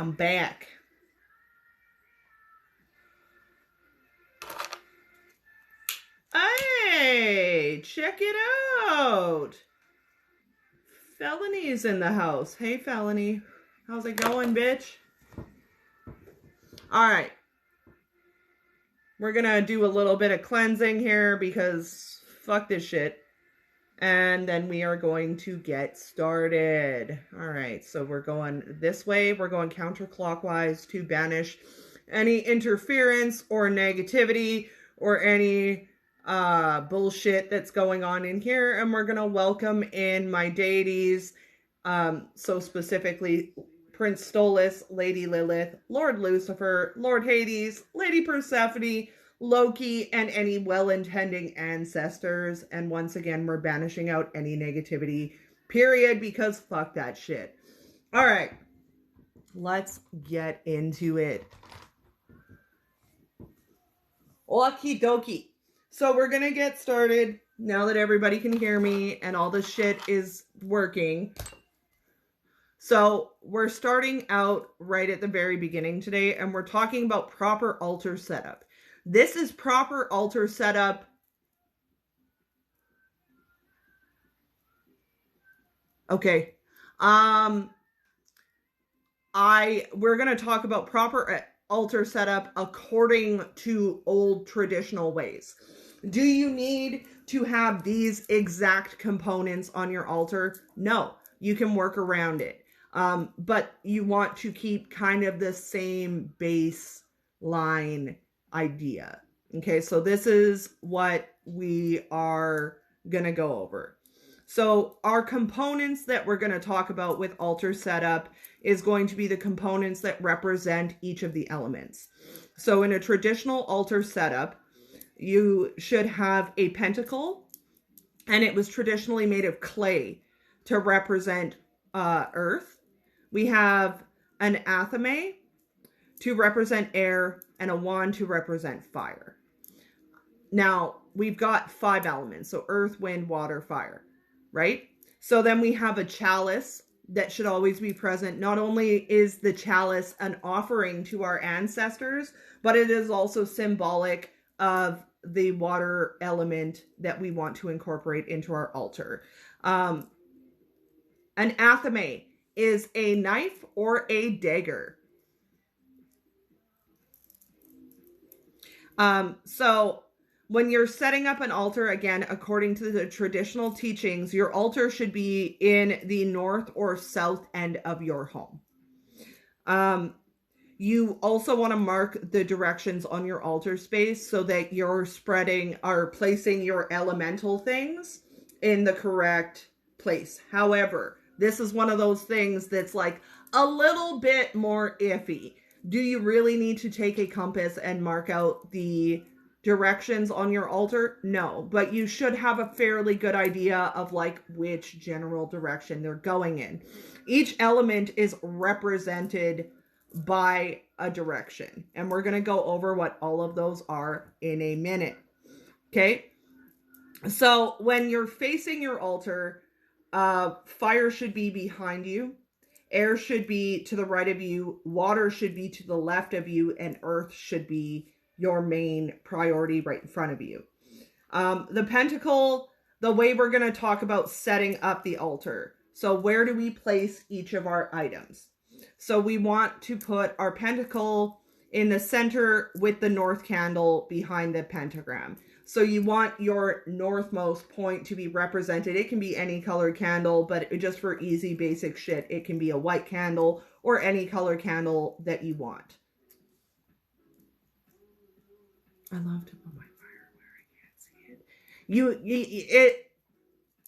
I'm back. Hey, check it out. Felony's in the house. Hey, Felony. How's it going, bitch? All right. We're going to do a little bit of cleansing here because fuck this shit. And then we are going to get started. All right. So we're going this way. We're going counterclockwise to banish any interference or negativity or any bullshit that's going on in here. And we're going to welcome in my deities. So specifically Prince Stolas, Lady Lilith, Lord Lucifer, Lord Hades, Lady Persephone, Loki, and any well-intending ancestors. And once again, we're banishing out any negativity, period, because fuck that shit. All right, let's get into it. Okie dokie. So we're going to get started now that everybody can hear me and all this shit is working. So we're starting out right at the very beginning today, and we're talking about proper altar setup. This is proper altar setup. Okay. We're going to talk about proper altar setup according to old traditional ways. Do you need to have these exact components on your altar? No, you can work around it. But you want to keep kind of the same baseline idea. Okay, so this is what we are going to go over. So our components that we're going to talk about with altar setup is going to be the components that represent each of the elements. So in a traditional altar setup, you should have a pentacle, and it was traditionally made of clay to represent earth. We have an athame to represent air and a wand to represent fire. Now, we've got 5 elements, so earth, wind, water, fire, right? So then we have a chalice that should always be present. Not only is the chalice an offering to our ancestors, but it is also symbolic of the water element that we want to incorporate into our altar. An athame is a knife or a dagger. So when you're setting up an altar, again, according to the traditional teachings, your altar should be in the north or south end of your home. You also want to mark the directions on your altar space so that you're spreading or placing your elemental things in the correct place. However, this is one of those things that's like a little bit more iffy. Do you really need to take a compass and mark out the directions on your altar? No, but you should have a fairly good idea of like which general direction they're going in. Each element is represented by a direction, and we're going to go over what all of those are in a minute. Okay, so when you're facing your altar, fire should be behind you, air should be to the right of you, water should be to the left of you, and earth should be your main priority right in front of you. The pentacle, the way we're going to talk about setting up the altar. So where do we place each of our items? So we want to put our pentacle in the center with the north candle behind the pentagram. So you want your northmost point to be represented. It can be any colored candle, but just for easy basic shit, it can be a white candle or any color candle that you want. I love to put my fire where I can't see it.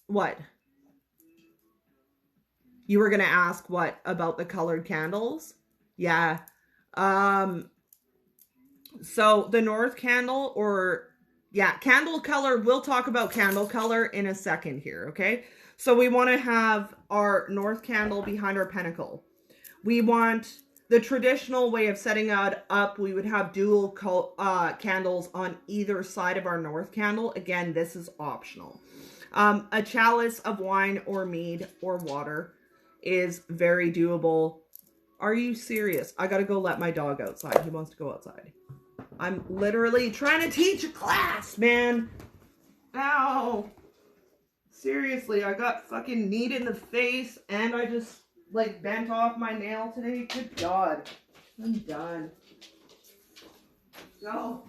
What? You were going to ask what about the colored candles? Yeah. So the north candle candle color, we'll talk about candle color in a second here, okay? So we want to have our north candle behind our pentacle. We want the traditional way of setting it up, we would have dual candles on either side of our north candle. Again, this is optional. A chalice of wine or mead or water is very doable. Are you serious? I gotta go let my dog outside. He wants to go outside. I'm literally trying to teach a class, man. Ow. Seriously, I got fucking kneed in the face and I just, like, bent off my nail today. Good God. I'm done. Go.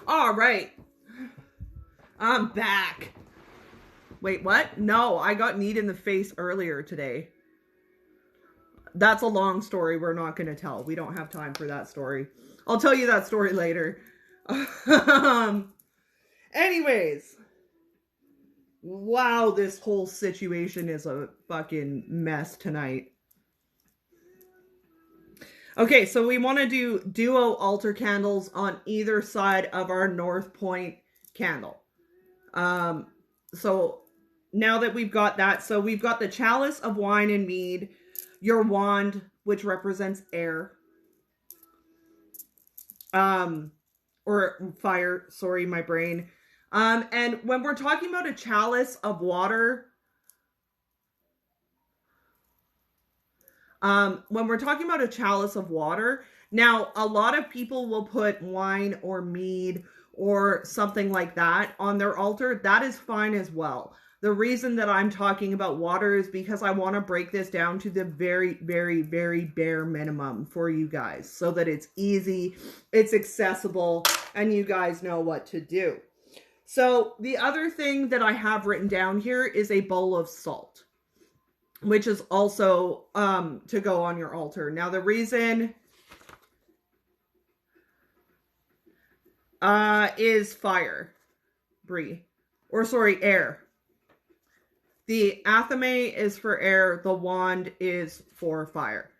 All right. I'm back. Wait, what? No, I got kneed in the face earlier today. That's a long story we're not going to tell. We don't have time for that story. I'll tell you that story later. Anyways. Wow, this whole situation is a fucking mess tonight. Okay, so we want to do duo altar candles on either side of our north point candle. So now that we've got that, so we've got the chalice of wine and mead, your wand, which represents air, or fire, sorry, my brain. And when we're talking about a chalice of water, when we're talking about a chalice of water, now a lot of people will put wine or mead or something like that on their altar. That is fine as well. The reason that I'm talking about water is because I want to break this down to the very, very, very bare minimum for you guys so that it's easy, it's accessible, and you guys know what to do. So the other thing that I have written down here is a bowl of salt, which is also to go on your altar. Now the reason is fire, Brie, or sorry, air. The athame is for air, the wand is for fire.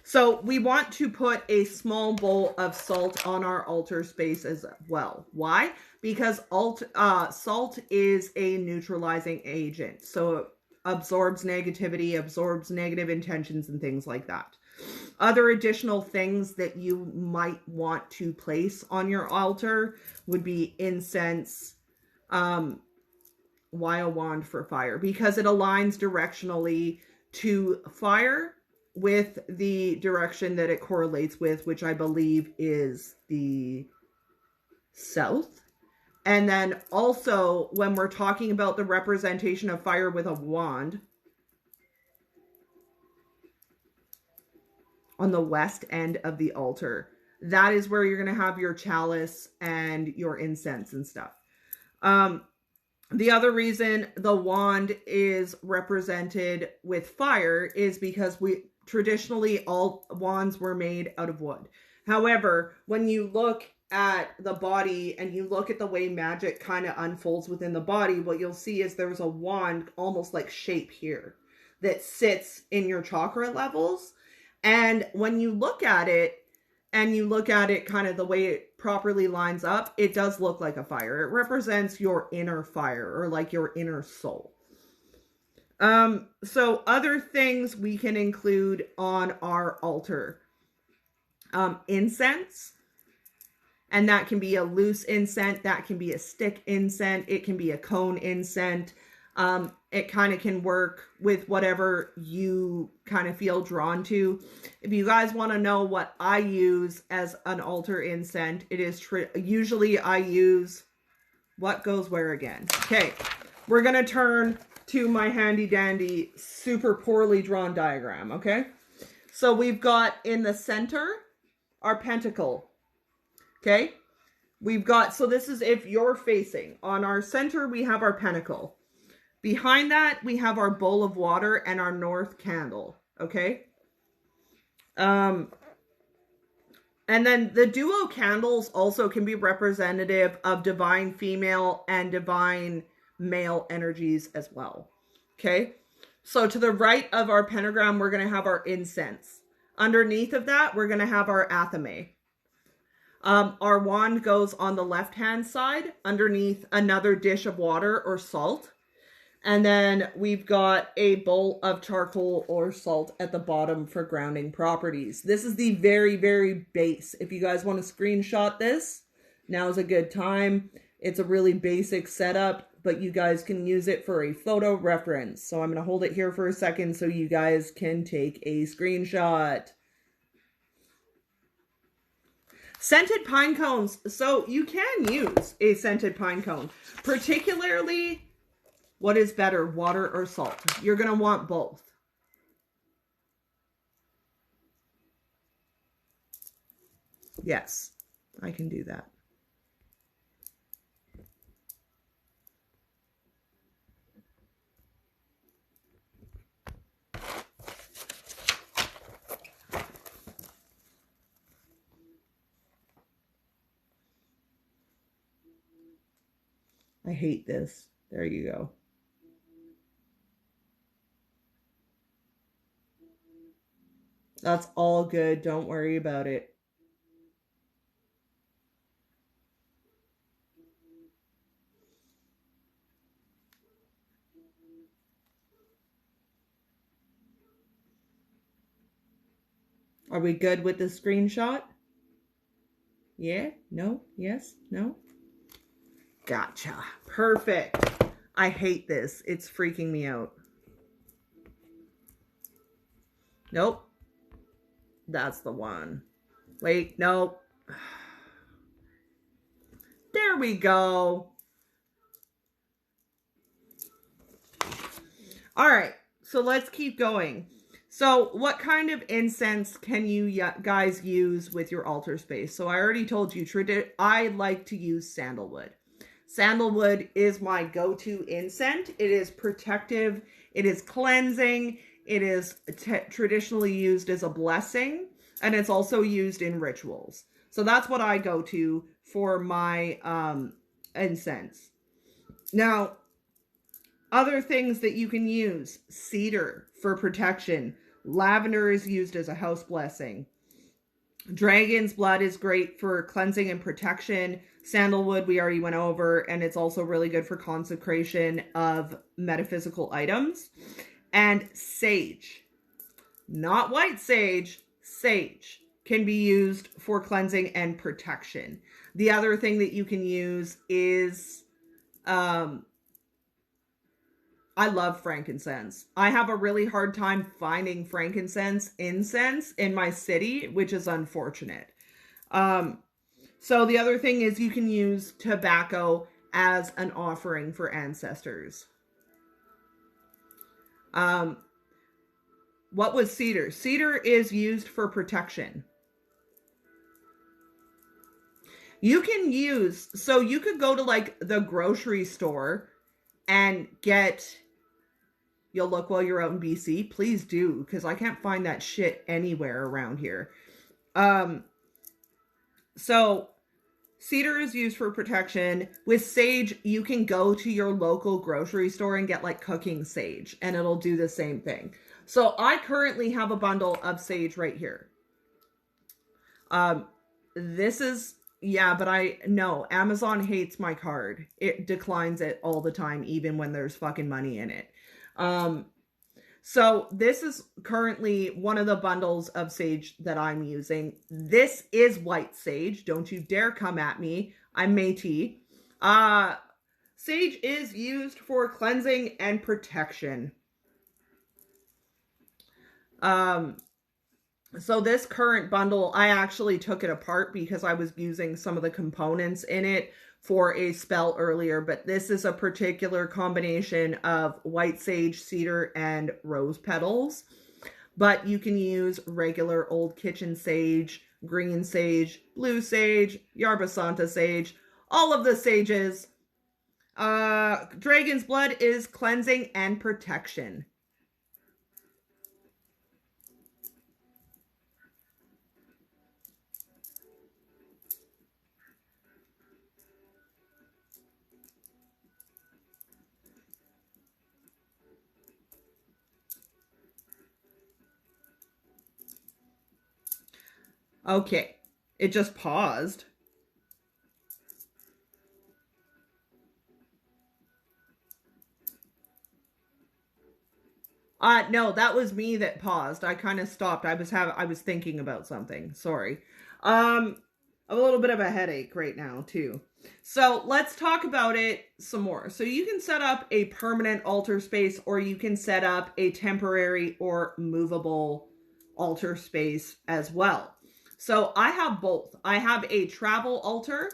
So we want to put a small bowl of salt on our altar space as well. Why? Because salt is a neutralizing agent. So it absorbs negativity, absorbs negative intentions and things like that. Other additional things that you might want to place on your altar would be incense, why a wand for fire? Because it aligns directionally to fire with the direction that it correlates with, which I believe is the south. And then also when we're talking about the representation of fire with a wand, on the west end of the altar, that is where you're going to have your chalice and your incense and stuff. The other reason the wand is represented with fire is because traditionally all wands were made out of wood. However, when you look at the body and you look at the way magic kind of unfolds within the body, what you'll see is there's a wand almost like shape here that sits in your chakra levels. And when you look at it, and you look at it kind of the way it properly lines up, it does look like a fire. It represents your inner fire or like your inner soul. So other things we can include on our altar. Incense. And that can be a loose incense. That can be a stick incense. It can be a cone incense. It kind of can work with whatever you kind of feel drawn to. If you guys want to know what I use as an altar incense, it is usually I use what goes where again. Okay, we're going to turn to my handy dandy, super poorly drawn diagram. Okay, so we've got in the center our pentacle. Okay, we've got, so this is if you're facing. On our center, we have our pentacle. Behind that, we have our bowl of water and our north candle, okay? And then the duo candles also can be representative of divine female and divine male energies as well. Okay. So to the right of our pentagram, we're going to have our incense. Underneath of that, we're going to have our athame. Our wand goes on the left-hand side underneath another dish of water or salt. And then we've got a bowl of charcoal or salt at the bottom for grounding properties. This is the very, very base. If you guys want to screenshot this, now's a good time. It's a really basic setup, but you guys can use it for a photo reference. So I'm going to hold it here for a second so you guys can take a screenshot. Scented pine cones. So you can use a scented pine cone, particularly... What is better, water or salt? You're going to want both. Yes, I can do that. I hate this. There you go. That's all good. Don't worry about it. Are we good with the screenshot? Yeah? No? Yes? No? Gotcha. Perfect. I hate this. It's freaking me out. Nope. That's the one. Wait, nope. There we go. All right, so let's keep going. So what kind of incense can you guys use with your altar space? So I already told you, I like to use sandalwood. Sandalwood is my go-to incense. It is protective. It is cleansing. It is traditionally used as a blessing. And it's also used in rituals. So that's what I go to for my incense. Now, other things that you can use. Cedar for protection. Lavender is used as a house blessing. Dragon's blood is great for cleansing and protection. Sandalwood we already went over, and it's also really good for consecration of metaphysical items. And sage, not white sage, sage can be used for cleansing and protection. The other thing that you can use is I love frankincense. I have a really hard time finding frankincense incense in my city, which is unfortunate. So the other thing is you can use tobacco as an offering for ancestors. What was cedar? Cedar is used for protection. You can use, so you could go to like the grocery store and get, you'll look while you're out in BC, please do, because I can't find that shit anywhere around here. So cedar is used for protection. With sage, you can go to your local grocery store and get like cooking sage, and it'll do the same thing. So I currently have a bundle of sage right here. This is, yeah, but no, Amazon hates my card. It declines it all the time, even when there's fucking money in it. So this is currently one of the bundles of sage that I'm using. This is white sage. Don't you dare come at me. I'm Métis. Sage is used for cleansing and protection. So this current bundle, I actually took it apart because I was using some of the components in it for a spell earlier, but this is a particular combination of white sage, cedar, and rose petals. But you can use regular old kitchen sage, green sage, blue sage, Yerba Santa sage, all of the sages. Dragon's blood is cleansing and protection. Okay. It just paused. No, that was me that paused. I kind of stopped. I was thinking about something. Sorry. I have a little bit of a headache right now too. So let's talk about it some more. So you can set up a permanent altar space, or you can set up a temporary or movable altar space as well. So I have both. I have a travel altar,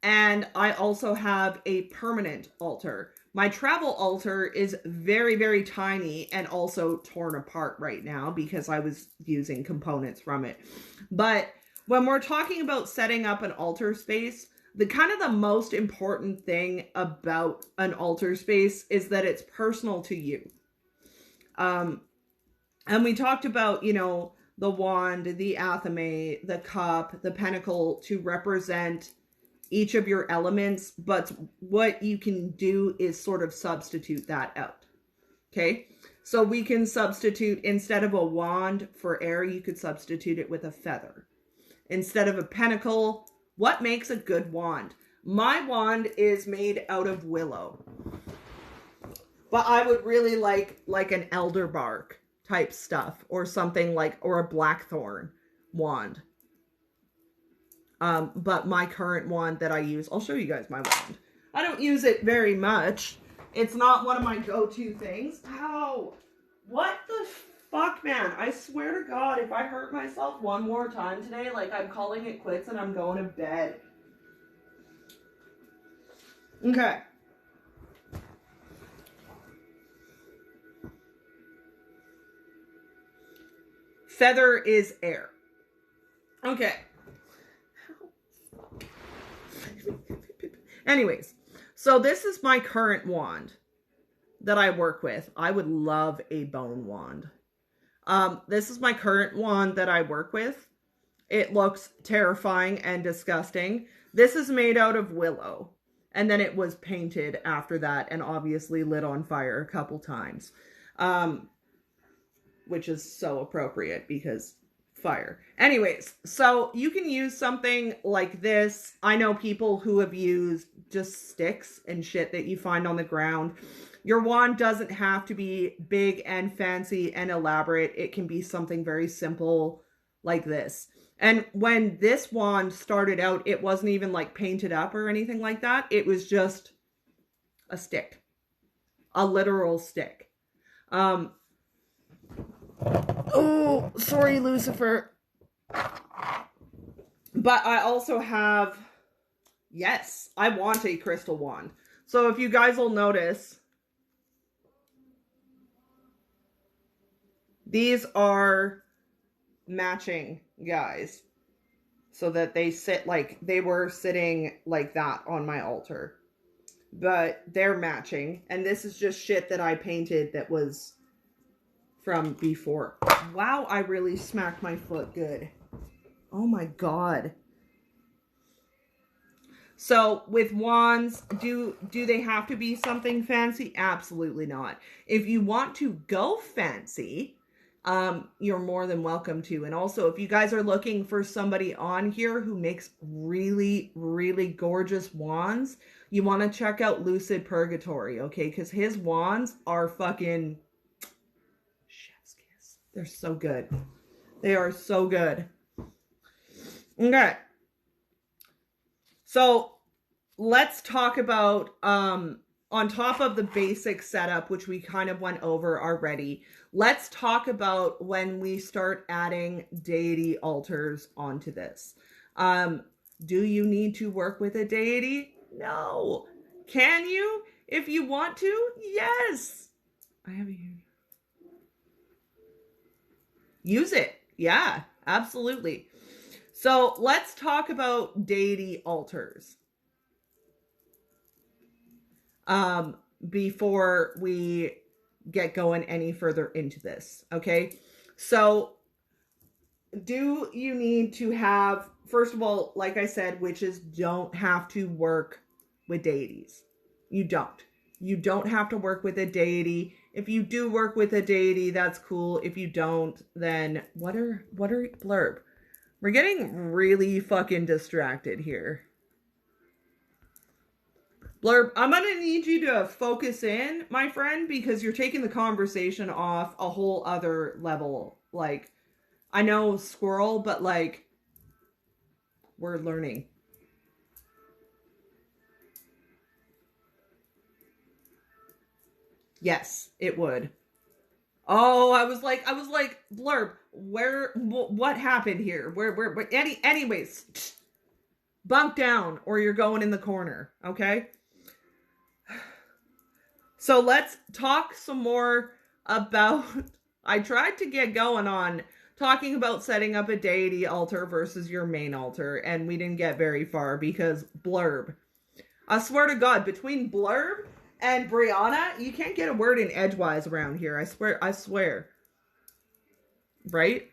and I also have a permanent altar. My travel altar is very, very tiny and also torn apart right now because I was using components from it. But when we're talking about setting up an altar space, the kind of the most important thing about an altar space is that it's personal to you. And we talked about, you know, the wand, the athame, the cup, the pentacle to represent each of your elements, but what you can do is sort of substitute that out. Okay, so we can substitute, instead of a wand for air, you could substitute it with a feather. Instead of a pentacle, what makes a good wand? My wand is made out of willow, but I would really like an elderbark type stuff, or something like, or a blackthorn wand. But my current wand that I use, I'll show you guys my wand. I don't use it very much. It's not one of my go-to things. Ow! What the fuck, man? I swear to God, if I hurt myself one more time today, like, I'm calling it quits and I'm going to bed. Okay. Feather is air. Okay. Anyways, so this is my current wand that I work with. I would love a bone wand. This is my current wand that I work with. It looks terrifying and disgusting. This is made out of willow, and then it was painted after that and obviously lit on fire a couple times, which is so appropriate because fire. Anyways, so you can use something like this. I know people who have used just sticks and shit that you find on the ground. Your wand doesn't have to be big and fancy and elaborate. It can be something very simple like this. And when this wand started out, it wasn't even like painted up or anything like that. It was just a stick, a literal stick. Oh, sorry, Lucifer. But I also have, yes, I want a crystal wand. So if you guys will notice, these are matching, guys. So that they sit like, they were sitting like that on my altar. But they're matching. And this is just shit that I painted that was from before. Wow, I really smacked my foot good. Oh my God. So with wands, do they have to be something fancy? Absolutely not. If you want to go fancy, you're more than welcome to. And also, if you guys are looking for somebody on here who makes really, really gorgeous wands, you want to check out Lucid Purgatory, okay? Because his wands are fucking chef's kiss. They're so good. They are so good. Okay. So let's talk about, on top of the basic setup, which we kind of went over already, let's talk about when we start adding deity altars onto this. Do you need to work with a deity? No. Can you? If you want to, yes. I have a... Use it. Yeah, absolutely. So let's talk about deity altars. Before we get going any further into this, okay? So do you need to have, first of all, like I said, witches don't have to work with deities. You don't have to work with a deity. If you do work with a deity, that's cool. If you don't, then what are blurb? We're getting really fucking distracted here. Blurb, I'm going to need you to focus in, my friend, because you're taking the conversation off a whole other level. Like, I know squirrel, but like, we're learning. Yes, it would. Oh, I was like, Blurb, what happened here? Anyways, bunk down or you're going in the corner, okay? So let's talk some more about, I tried to get going on talking about setting up a deity altar versus your main altar, and we didn't get very far because Blurb. I swear to God, between Blurb and Brianna, you can't get a word in edgewise around here. I swear. Right?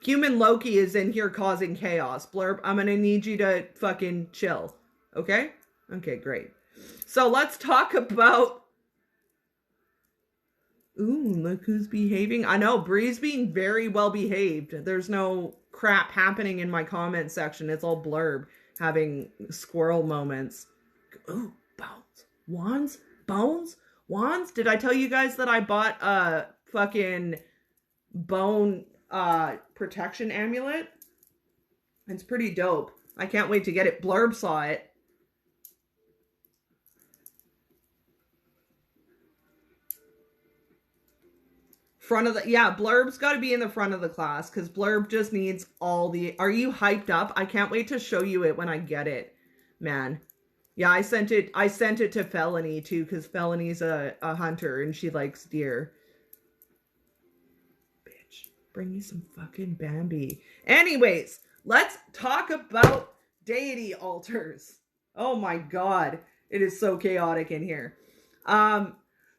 Human Loki is in here causing chaos. Blurb, I'm gonna need you to fucking chill. Okay? Okay, great. So let's talk about... Ooh, look who's behaving. I know, Bree's being very well behaved. There's no crap happening in my comment section. It's all Blurb having squirrel moments. Ooh, bones. Wands? Bones? Wands? Did I tell you guys that I bought a fucking bone protection amulet? It's pretty dope. I can't wait to get it. Blurb saw it. Front of the... Yeah, Blurb's got to be in the front of the class because Blurb just needs all the... Are you hyped up? I can't wait to show you it when I get it, man. Yeah, I sent it to Felony too, because Felony's a hunter and she likes deer. Bitch, bring me some fucking Bambi. Anyways, let's talk about deity altars. Oh my God, it is so chaotic in here.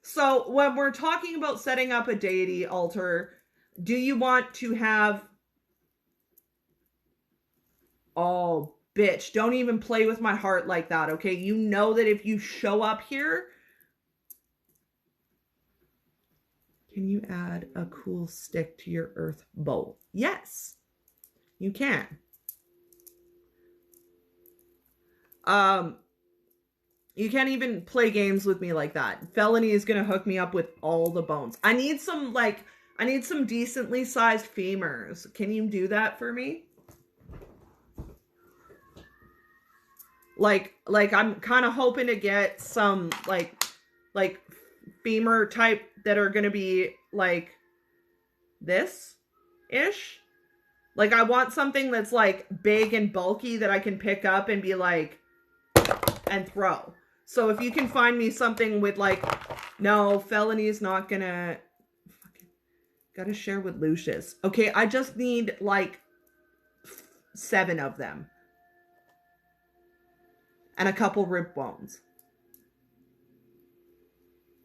So when we're talking about setting up a deity altar, do you want to have... Oh, bitch, don't even play with my heart like that, okay? You know that if you show up here... Can you add a cool stick to your earth bowl? Yes, you can. You can't even play games with me like that. Felony is gonna hook me up with all the bones. I need some decently sized femurs. Can you do that for me? Like I'm kind of hoping to get some like femur type that are gonna be like this-ish. Like I want something that's like big and bulky that I can pick up and be like, and throw. So if you can find me something with like, no, Felony is not gonna, fucking, gotta share with Lucius. Okay, I just need like 7 of them. And a couple rib bones.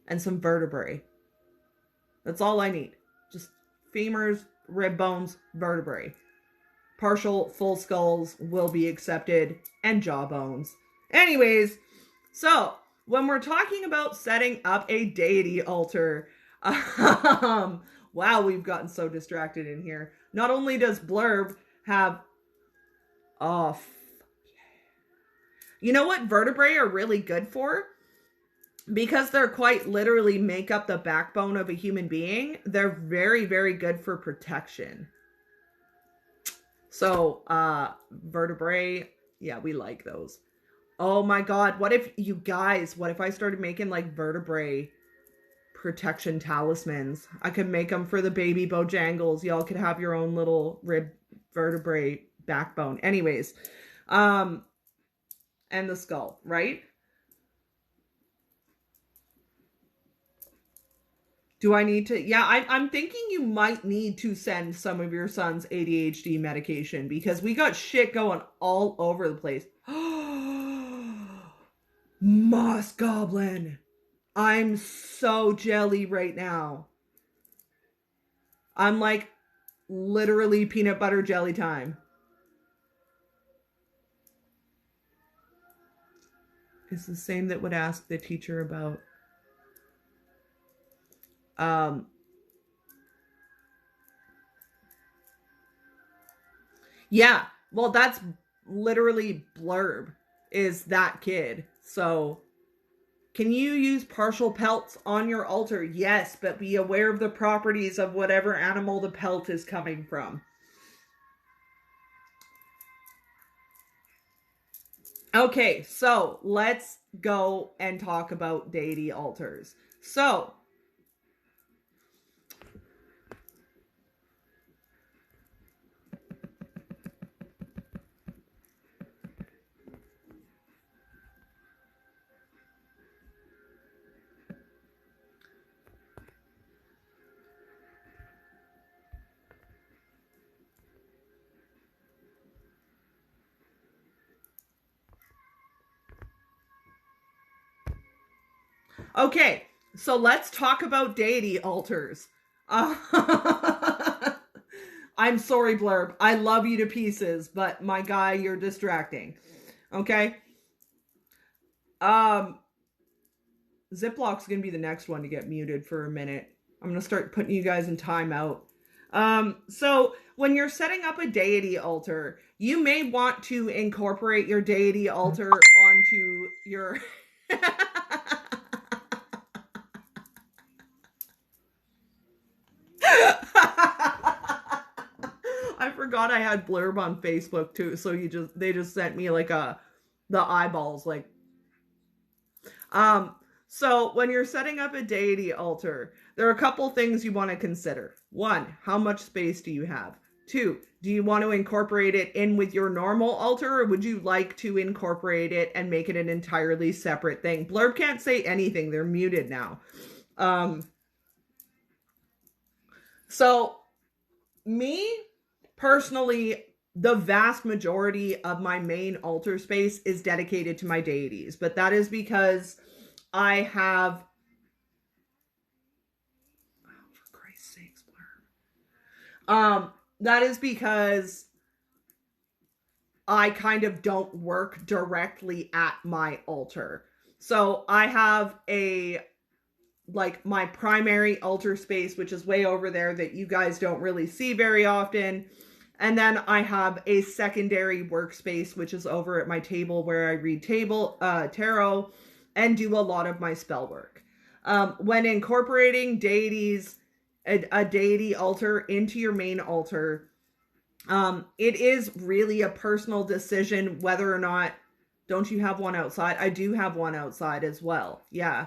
And some vertebrae. That's all I need. Just femurs, rib bones, vertebrae. Partial, full skulls will be accepted, and jaw bones. Anyways, so when we're talking about setting up a deity altar, wow, we've gotten so distracted in here. Not only does Blurb have... Oh, you know what vertebrae are really good for? Because they're quite literally make up the backbone of a human being, they're very, very good for protection. So, vertebrae, yeah, we like those. Oh my God, what if I started making like vertebrae protection talismans? I could make them for the baby Bojangles. Y'all could have your own little rib vertebrae backbone. Anyways, and the skull, right? Do I need to? Yeah, I'm thinking you might need to send some of your son's ADHD medication because we got shit going all over the place. Moss Goblin. I'm so jelly right now. I'm like literally peanut butter jelly time. It's the same that would ask the teacher about Yeah, well, that's literally Blurb is that kid. So, can you use partial pelts on your altar? Yes, but be aware of the properties of whatever animal the pelt is coming from. Okay, so let's go and talk about deity altars. So, okay, so let's talk about deity altars. I'm sorry, Blurb. I love you to pieces, but my guy, you're distracting. Okay? Ziplock's gonna be the next one to get muted for a minute. I'm gonna start putting you guys in timeout. So when you're setting up a deity altar, you may want to incorporate your deity altar onto your... I forgot I had Blurb on Facebook too, so they just sent me like the eyeballs, like so when you're setting up a deity altar, there are a couple things you want to consider. One, how much space do you have? Two, do you want to incorporate it in with your normal altar, or would you like to incorporate it and make it an entirely separate thing? Blurb can't say anything. They're muted now. So me personally, the vast majority of my main altar space is dedicated to my deities, but that is because I have, oh, for Christ's sakes, Blurb. That is because I kind of don't work directly at my altar. So I have my primary altar space, which is way over there that you guys don't really see very often. And then I have a secondary workspace, which is over at my table where I read tarot and do a lot of my spell work. When incorporating deities, a deity altar into your main altar, it is really a personal decision whether or not... Don't you have one outside? I do have one outside as well. Yeah.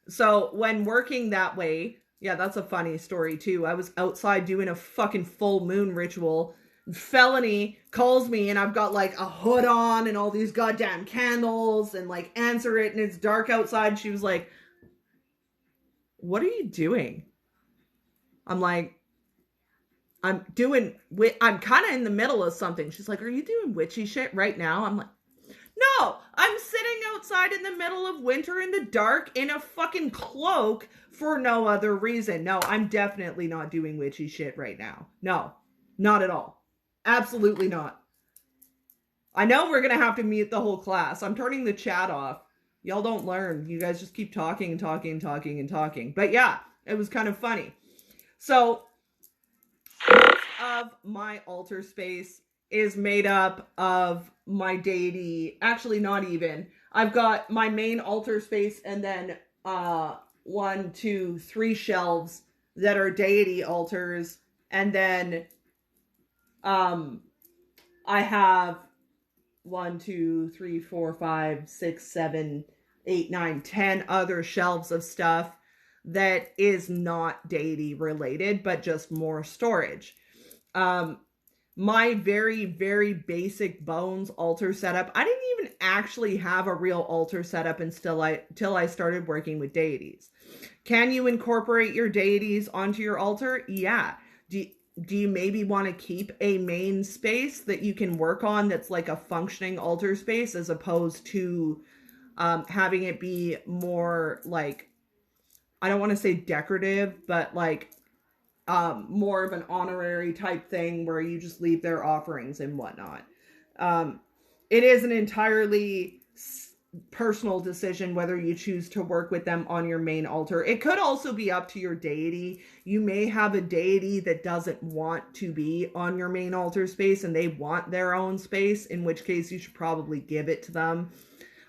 So when working that way, yeah, that's a funny story too. I was outside doing a fucking full moon ritual. Felony calls me and I've got like a hood on and all these goddamn candles and like answer it and it's dark outside. She was like, "What are you doing?" I'm like, I'm kind of in the middle of something. She's like, "Are you doing witchy shit right now?" I'm like, "No, I'm sitting outside in the middle of winter in the dark in a fucking cloak for no other reason. No, I'm definitely not doing witchy shit right now. No, not at all. Absolutely not." I know we're going to have to mute the whole class. I'm turning the chat off. Y'all don't learn. You guys just keep talking and talking and talking and talking. But yeah, it was kind of funny. So most of my altar space is made up of my deity. Actually, not even. I've got my main altar space and then 1, 2, 3 shelves that are deity altars. And then I have 1, 2, 3, 4, 5, 6, 7, 8, 9, 10 other shelves of stuff that is not deity related, but just more storage. My very, very basic bones altar setup, I didn't even actually have a real altar setup until I started working with deities. Can you incorporate your deities onto your altar? Yeah. Do you maybe want to keep a main space that you can work on that's like a functioning altar space as opposed to having it be more like, I don't want to say decorative, but like more of an honorary type thing where you just leave their offerings and whatnot. It is an entirely personal decision whether you choose to work with them on your main altar. It could also be up to your deity. You may have a deity that doesn't want to be on your main altar space and they want their own space, in which case you should probably give it to them.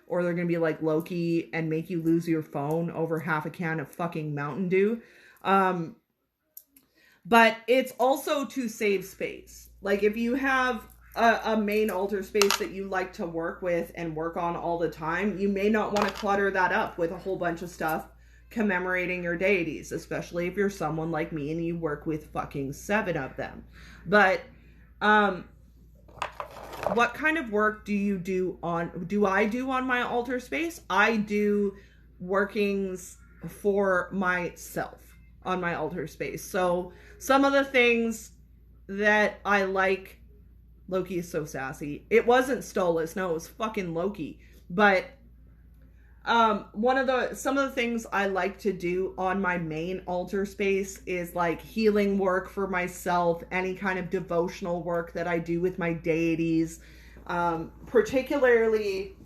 Or they're going to be like Loki and make you lose your phone over half a can of fucking Mountain Dew. But it's also to save space. Like if you have a main altar space that you like to work with and work on all the time, you may not want to clutter that up with a whole bunch of stuff commemorating your deities, especially if you're someone like me and you work with fucking 7 of them. But what kind of work do I do on my altar space? I do workings for myself on my altar space. So some of the things that I like, Loki is so sassy. It wasn't Stolas, no, it was fucking Loki. But some of the things I like to do on my main altar space is like healing work for myself, any kind of devotional work that I do with my deities. Particularly,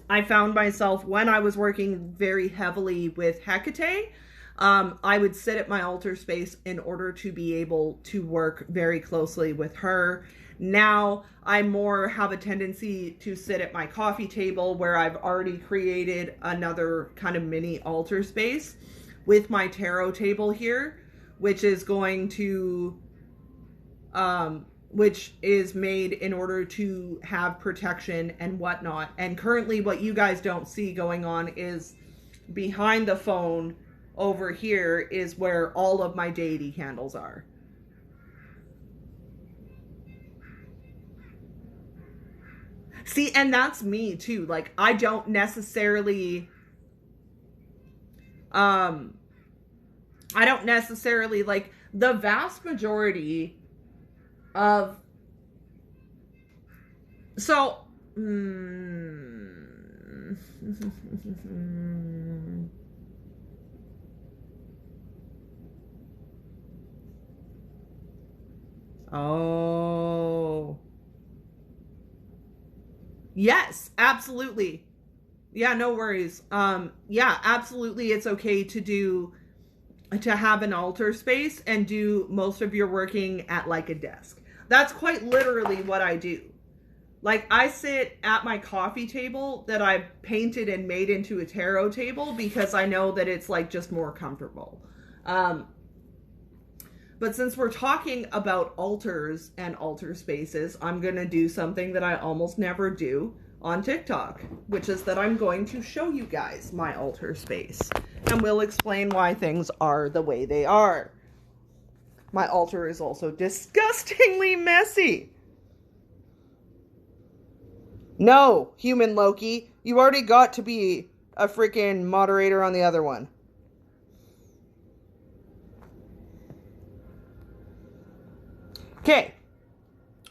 I found myself when I was working very heavily with Hecate, I would sit at my altar space in order to be able to work very closely with her. Now I more have a tendency to sit at my coffee table where I've already created another kind of mini altar space with my tarot table here, which is going to, which is made in order to have protection and whatnot. And currently what you guys don't see going on is behind the phone over here is where all of my deity candles are. See, and that's me too. Like, I don't necessarily, like, the vast majority of, so, oh, yes, absolutely. Yeah, no worries. Yeah, absolutely. It's okay to have an altar space and do most of your working at like a desk. That's quite literally what I do. Like, I sit at my coffee table that I painted and made into a tarot table because I know that it's like just more comfortable. But since we're talking about altars and altar spaces, I'm going to do something that I almost never do on TikTok, which is that I'm going to show you guys my altar space. And we'll explain why things are the way they are. My altar is also disgustingly messy. No, human Loki, you already got to be a freaking moderator on the other one. Okay,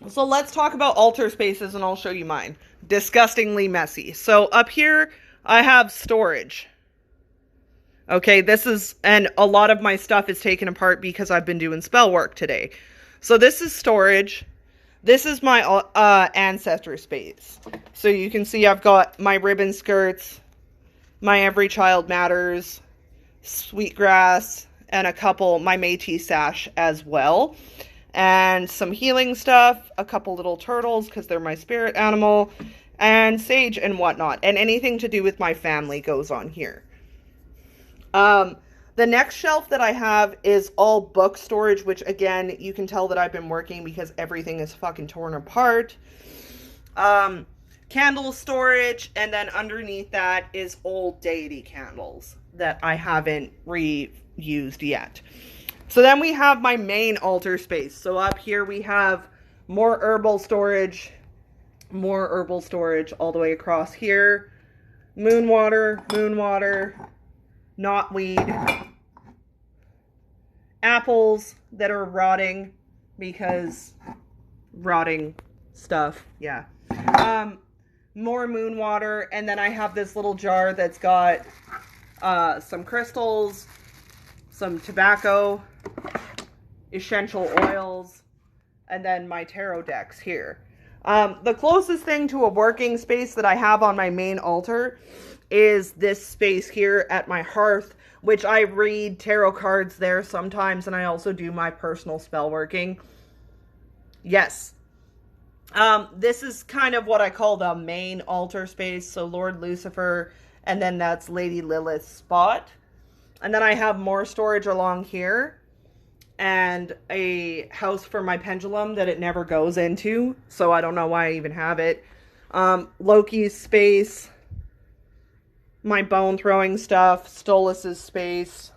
so let's talk about altar spaces and I'll show you mine. Disgustingly messy. So up here, I have storage. Okay, and a lot of my stuff is taken apart because I've been doing spell work today. So this is storage. This is my ancestor space. So you can see I've got my ribbon skirts, my Every Child Matters, Sweetgrass, and my Métis sash as well. And some healing stuff, a couple little turtles because they're my spirit animal, and sage and whatnot. And anything to do with my family goes on here. The next shelf that I have is all book storage, which again, you can tell that I've been working because everything is fucking torn apart. Candle storage, and then underneath that is old deity candles that I haven't reused yet. So then we have my main altar space. So up here we have more herbal storage all the way across here. Moon water, knotweed, apples that are rotting because rotting stuff, yeah. More moon water, and then I have this little jar that's got some crystals, some tobacco, essential oils, and then my tarot decks here. The closest thing to a working space that I have on my main altar is this space here at my hearth, which I read tarot cards there sometimes, and I also do my personal spell working. Yes. This is kind of what I call the main altar space. So Lord Lucifer, and then that's Lady Lilith's spot. And then I have more storage along here, and a house for my pendulum that it never goes into, so I don't know why I even have it. Loki's space, my bone throwing stuff, Stolas's space,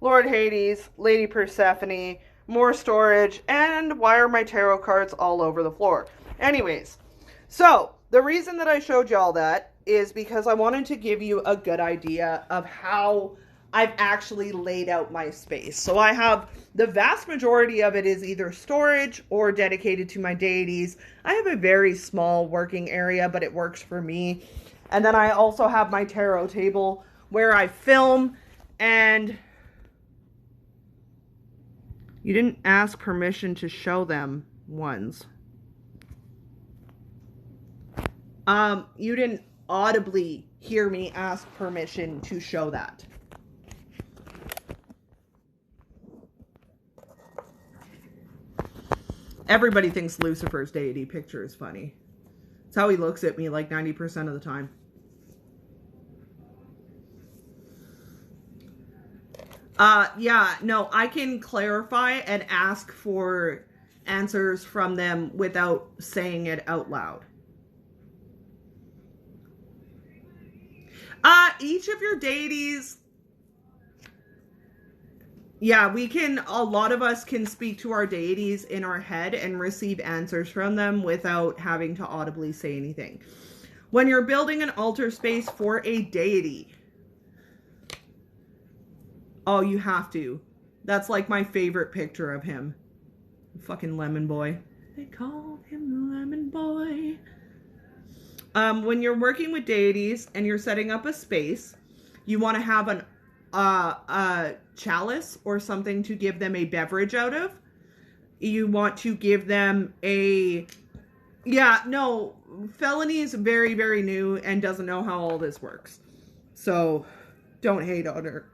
Lord Hades, Lady Persephone, more storage, and why are my tarot cards all over the floor? Anyways, so the reason that I showed y'all that is because I wanted to give you a good idea of how I've actually laid out my space. So I have, the vast majority of it is either storage or dedicated to my deities. I have a very small working area, but it works for me. And then I also have my tarot table where I film, and you didn't ask permission to show them ones. You didn't audibly hear me ask permission to show that. Everybody thinks Lucifer's deity picture is funny. It's how he looks at me like 90% of the time. Yeah, no, I can clarify and ask for answers from them without saying it out loud. Each of your deities, yeah, we can, a lot of us can speak to our deities in our head and receive answers from them without having to audibly say anything. When you're building an altar space for a deity, oh, you have to. That's like my favorite picture of him. Fucking lemon boy. They call him the lemon boy. When you're working with deities and you're setting up a space, you want to have a chalice or something to give them a beverage out of. You want to give them a... Yeah, no, Felony is very, very new and doesn't know how all this works. So, don't hate on her.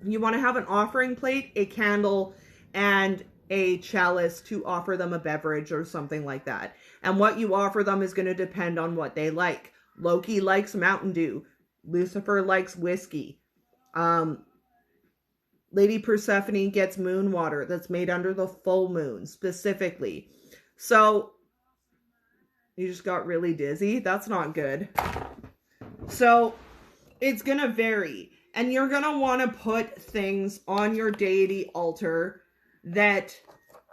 You want to have an offering plate, a candle, and a chalice to offer them a beverage or something like that. And what you offer them is going to depend on what they like. Loki likes Mountain Dew. Lucifer likes whiskey. Lady Persephone gets moon water that's made under the full moon specifically. So, you just got really dizzy. That's not good. So, it's going to vary. And you're going to want to put things on your deity altar that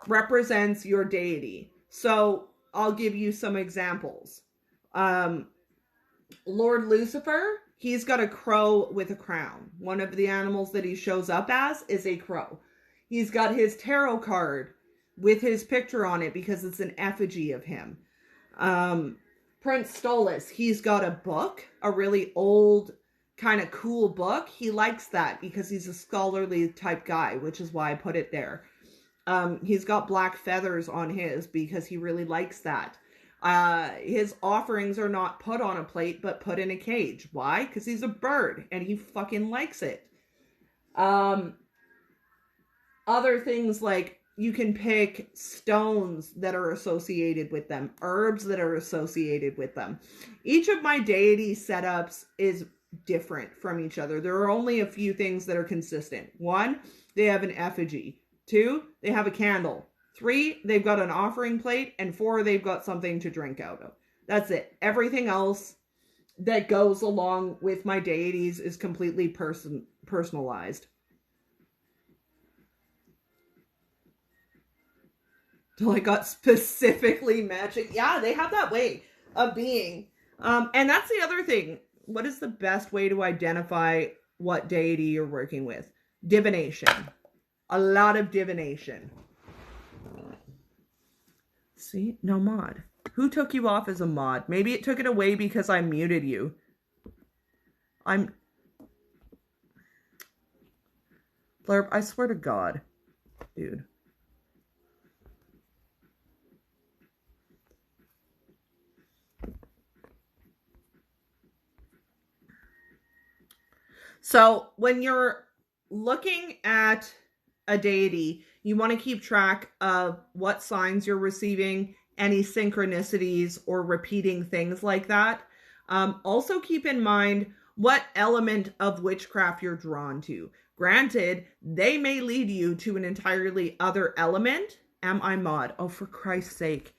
represents your deity. So, I'll give you some examples. Lord Lucifer, he's got a crow with a crown. One of the animals that he shows up as is a crow. He's got his tarot card with his picture on it because it's an effigy of him. Prince Stolas, he's got a book, a really old, kind of cool book. He likes that because he's a scholarly type guy, which is why I put it there. He's got black feathers on his because he really likes that. His offerings are not put on a plate, but put in a cage. Why? Because he's a bird and he fucking likes it. Other things like you can pick stones that are associated with them, herbs that are associated with them. Each of my deity setups is different from each other. There are only a few things that are consistent. 1, they have an effigy. 2, they have a candle. 3, they've got an offering plate. And 4, they've got something to drink out of. That's it. Everything else that goes along with my deities is completely personalized. Till I got specifically matching. Yeah, they have that way of being. And that's the other thing. What is the best way to identify what deity you're working with? Divination. A lot of divination. See? No mod. Who took you off as a mod? Maybe it took it away because I muted you. Blurb, I swear to God. Dude. So when you're looking at a deity, you want to keep track of what signs you're receiving, any synchronicities or repeating things like that. Also keep in mind what element of witchcraft you're drawn to. Granted, they may lead you to an entirely other element. Am I mod? Oh, for Christ's sake.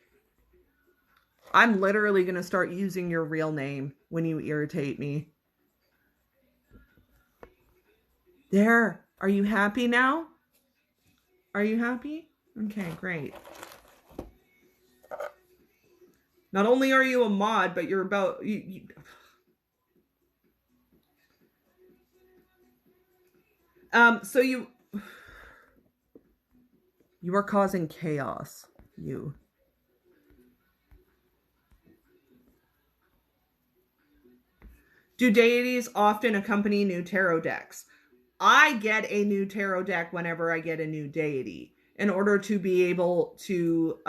I'm literally going to start using your real name when you irritate me. There. Are you happy now? Are you happy? Okay, great. Not only are you a mod, but you're about... So you are causing chaos. You. Do deities often accompany new tarot decks? I get a new tarot deck whenever I get a new deity in order to be able to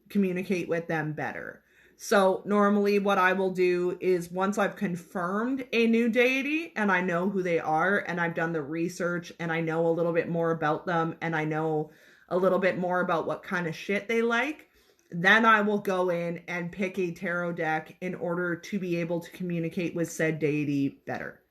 communicate with them better. So normally what I will do is once I've confirmed a new deity and I know who they are and I've done the research and I know a little bit more about them and I know a little bit more about what kind of shit they like, then I will go in and pick a tarot deck in order to be able to communicate with said deity better.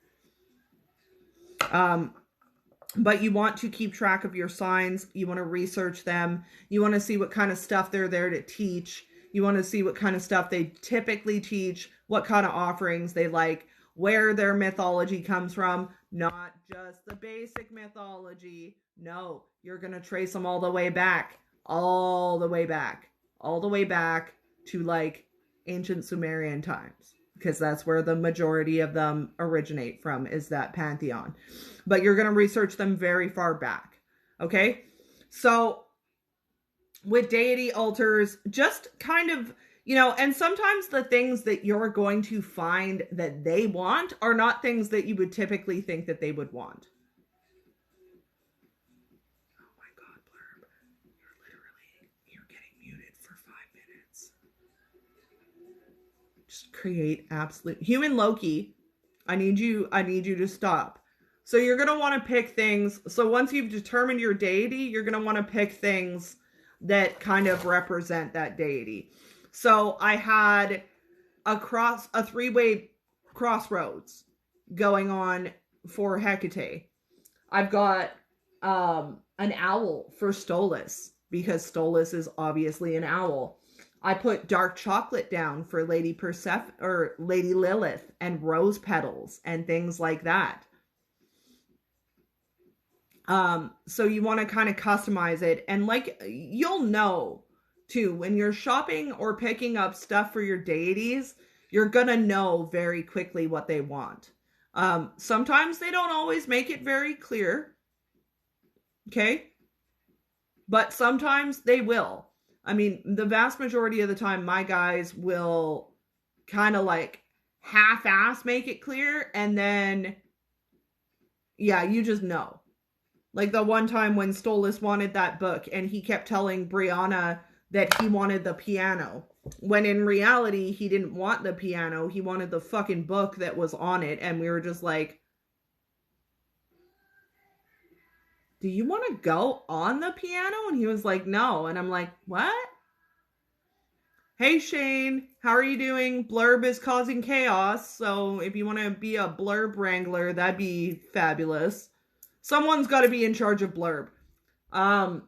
But you want to keep track of your signs. You want to research them. You want to see what kind of stuff they're there to teach. You want to see what kind of stuff they typically teach, what kind of offerings they like, where their mythology comes from. Not just the basic mythology. No, you're going to trace them all the way back. All the way back. All the way back to like ancient Sumerian times. Because that's where the majority of them originate from, is that pantheon. But you're going to research them very far back. Okay? So with deity altars, just kind of, and sometimes the things that you're going to find that they want are not things that you would typically think that they would want. Oh my God, Blurb. You're getting muted for 5 minutes. Just create absolute human Loki. I need you to stop. So you're going to want to pick things. So once you've determined your deity, you're going to want to pick things that kind of represent that deity. So I had a three-way crossroads going on for Hecate. I've got an owl for Stolas, because Stolas is obviously an owl. I put dark chocolate down for Lady Persephone or Lady Lilith, and rose petals and things like that. So you want to kind of customize it, and like you'll know too when you're shopping or picking up stuff for your deities, you're gonna know very quickly what they want. Sometimes they don't always make it very clear. Okay? But sometimes they will. I mean, the vast majority of the time, my guys will kind of like half-ass make it clear, and then, yeah, you just know. Like the one time when Stolas wanted that book, and he kept telling Brianna that he wanted the piano, when in reality, he didn't want the piano. He wanted the fucking book that was on it, and we were just like, do you want to go on the piano? And he was like, no. And I'm like, what? Hey, Shane, how are you doing? Blurb is causing chaos. So if you want to be a Blurb wrangler, that'd be fabulous. Someone's got to be in charge of Blurb. Saw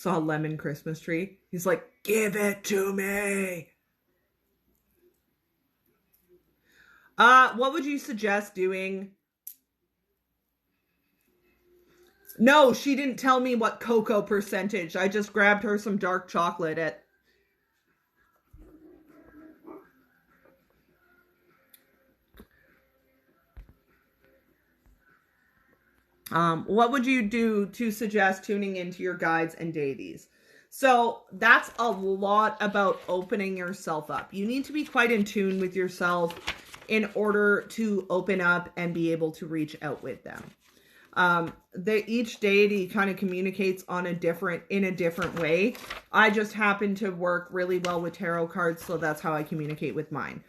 a lemon Christmas tree. He's like, give it to me. What would you suggest doing? No, she didn't tell me what cocoa percentage. I just grabbed her some dark chocolate at... What would you do to suggest tuning into your guides and deities? So that's a lot about opening yourself up. You need to be quite in tune with yourself in order to open up and be able to reach out with them. Each deity kind of communicates in a different way. I just happen to work really well with tarot cards, so that's how I communicate with mine.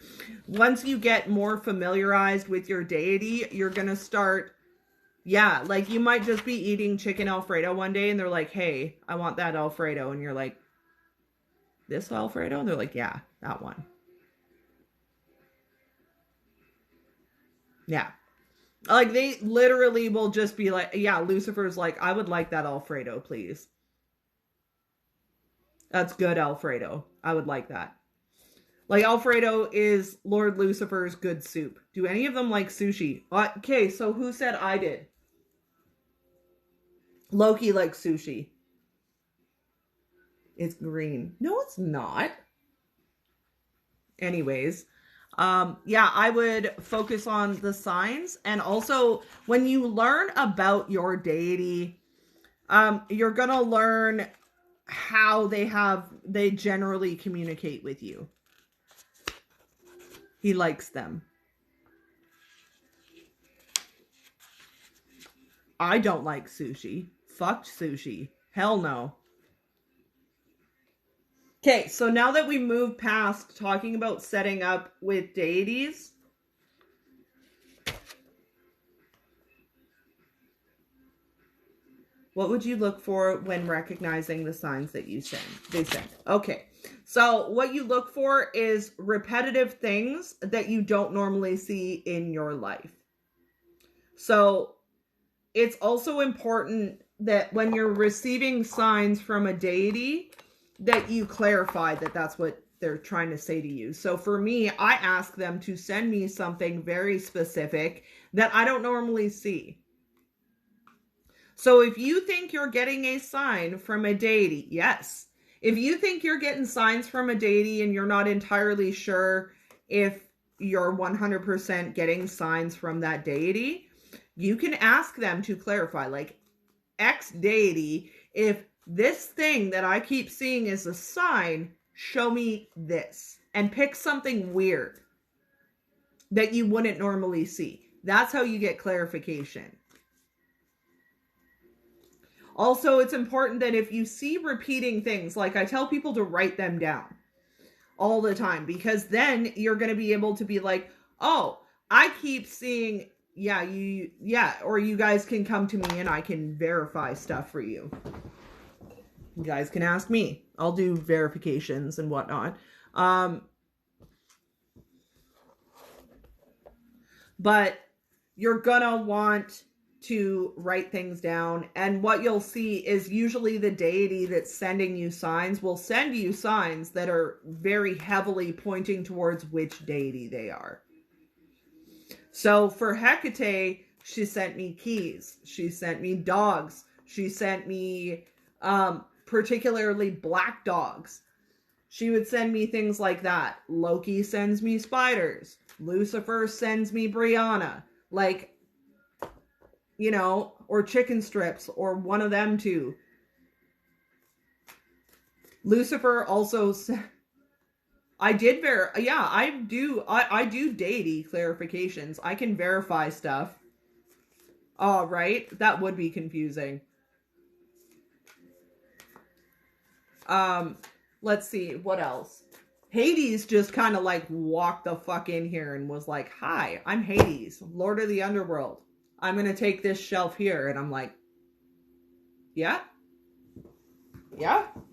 Once you get more familiarized with your deity, you're gonna start, yeah, like you might just be eating chicken Alfredo one day and they're like, hey, I want that Alfredo, and you're like, this Alfredo? And they're like, yeah, that one. Yeah. Like, they literally will just be like, yeah, Lucifer's like, I would like that Alfredo, please. That's good Alfredo. I would like that. Like, Alfredo is Lord Lucifer's good soup. Do any of them like sushi? Okay, so who said I did? Loki likes sushi. It's green. No, it's not. Anyways. Yeah, I would focus on the signs. And also, when you learn about your deity, you're gonna learn how they generally communicate with you. He likes them. I don't like sushi. Fuck sushi. Hell no. Okay, so now that we move past talking about setting up with deities, what would you look for when recognizing the signs that they send? Okay, so what you look for is repetitive things that you don't normally see in your life. So it's also important that when you're receiving signs from a deity, that you clarify that that's what they're trying to say to you. So for me, I ask them to send me something very specific that I don't normally see. So if you think you're getting a sign from a deity, yes. If you think you're getting signs from a deity and you're not entirely sure if you're 100% getting signs from that deity, you can ask them to clarify, like, X deity, if this thing that I keep seeing is a sign, show me this. And pick something weird that you wouldn't normally see. That's how you get clarification. Also, it's important that if you see repeating things, like I tell people to write them down all the time, because then you're going to be able to be like, oh, I keep seeing, or you guys can come to me and I can verify stuff for you. You guys can ask me. I'll do verifications and whatnot. But you're gonna want to write things down. And what you'll see is usually the deity that's sending you signs will send you signs that are very heavily pointing towards which deity they are. So for Hecate, she sent me keys. She sent me dogs. She sent me particularly black dogs. She would send me things like that. Loki sends me spiders. Lucifer sends me Brianna. Like, you know, or chicken strips, or one of them too. Lucifer also I do deity clarifications. I can verify stuff. Oh, right? That would be confusing. Let's see, what else? Hades just kind of like walked the fuck in here and was like, hi, I'm Hades, Lord of the Underworld. I'm going to take this shelf here. And I'm like, yeah,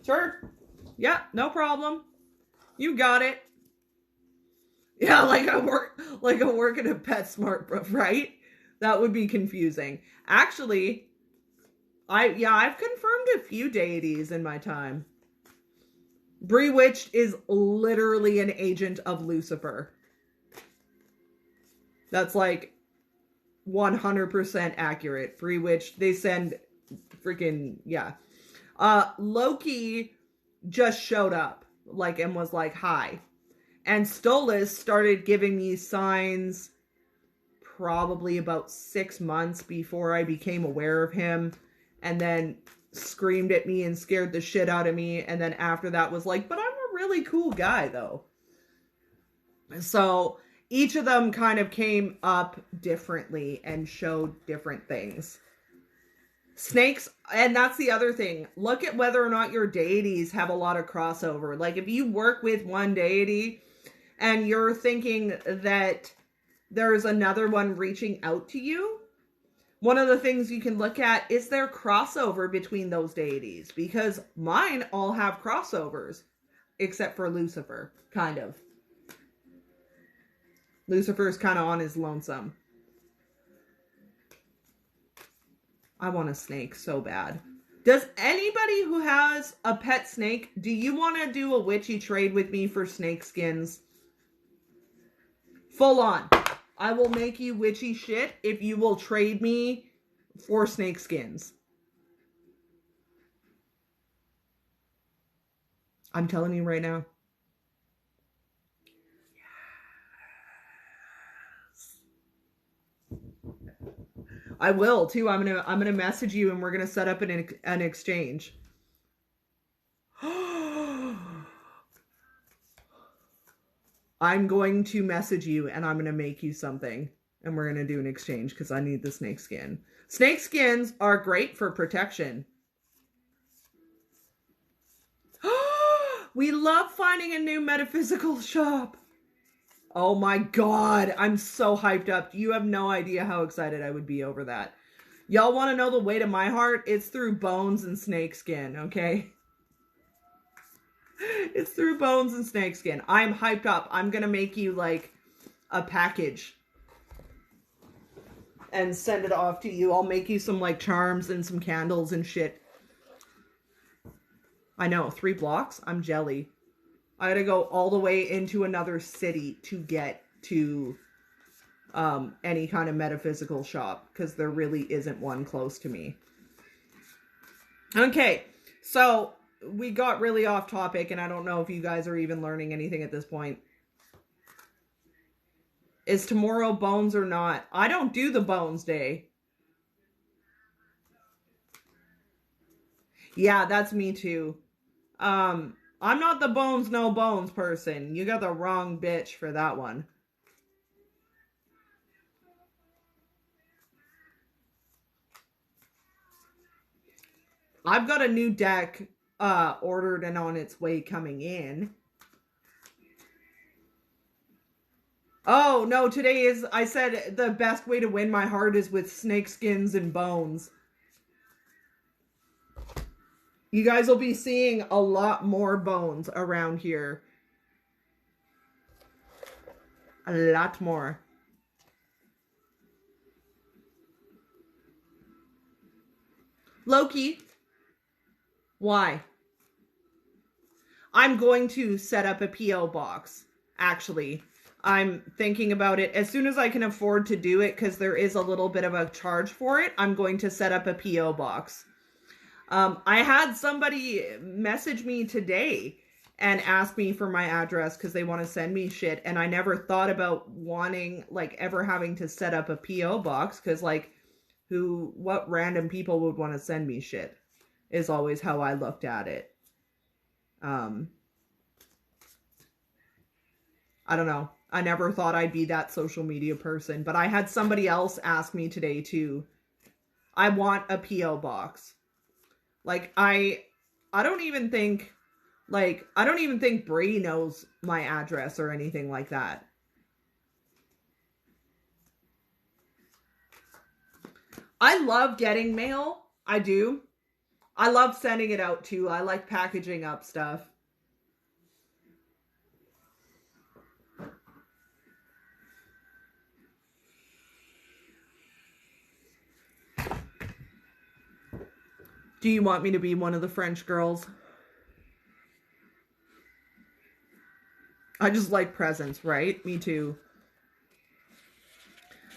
sure. Yeah, no problem. You got it. Yeah, like I work at a PetSmart, right? That would be confusing. Actually, I've confirmed a few deities in my time. Bewitched is literally an agent of Lucifer. That's like 100% accurate. Bewitched, they send freaking, yeah. Loki just showed up, like, and was like, hi. And Stolas started giving me signs probably about 6 months before I became aware of him, and then screamed at me and scared the shit out of me, and then after that was like, but I'm a really cool guy though. So each of them kind of came up differently and showed different things. Snakes, and that's the other thing. Look at whether or not your deities have a lot of crossover. Like if you work with one deity and you're thinking that there's another one reaching out to you, one of the things you can look at is there crossover between those deities, because mine all have crossovers except for Lucifer, kind of. Lucifer's kind of on his lonesome. I want a snake so bad. Does anybody who has a pet snake, do you want to do a witchy trade with me for snake skins? Full on. I will make you witchy shit if you will trade me for snake skins. I'm telling you right now. I will too. I'm gonna message you and we're gonna set up an exchange. I'm going to message you and I'm gonna make you something and we're gonna do an exchange because I need the snake skin. Snake skins are great for protection. We love finding a new metaphysical shop. Oh my God, I'm so hyped up. You have no idea how excited I would be over that. Y'all want to know the way to my heart? It's through bones and snakeskin, okay? It's through bones and snakeskin. I'm hyped up. I'm going to make you like a package and send it off to you. I'll make you some like charms and some candles and shit. I know, 3 blocks? I'm jelly. I gotta go all the way into another city to get to any kind of metaphysical shop because there really isn't one close to me. Okay, so we got really off topic and I don't know if you guys are even learning anything at this point. Is tomorrow bones or not? I don't do the bones day. Yeah, that's me too. I'm not the bones, no bones person. You got the wrong bitch for that one. I've got a new deck ordered and on its way coming in. Oh, no, today is, I said the best way to win my heart is with snake skins and bones. You guys will be seeing a lot more bones around here. A lot more. Loki. Why? I'm going to set up a P.O. box, actually. I'm thinking about it as soon as I can afford to do it because there is a little bit of a charge for it. I'm going to set up a P.O. box. I had somebody message me today and ask me for my address because they want to send me shit. And I never thought about wanting, like, ever having to set up a P.O. box because, like, what random people would want to send me shit is always how I looked at it. I don't know. I never thought I'd be that social media person, but I had somebody else ask me today too. I want a P.O. box. Like, I don't even think, Bree knows my address or anything like that. I love getting mail. I do. I love sending it out too. I like packaging up stuff. Do you want me to be one of the French girls? I just like presents, right? Me too.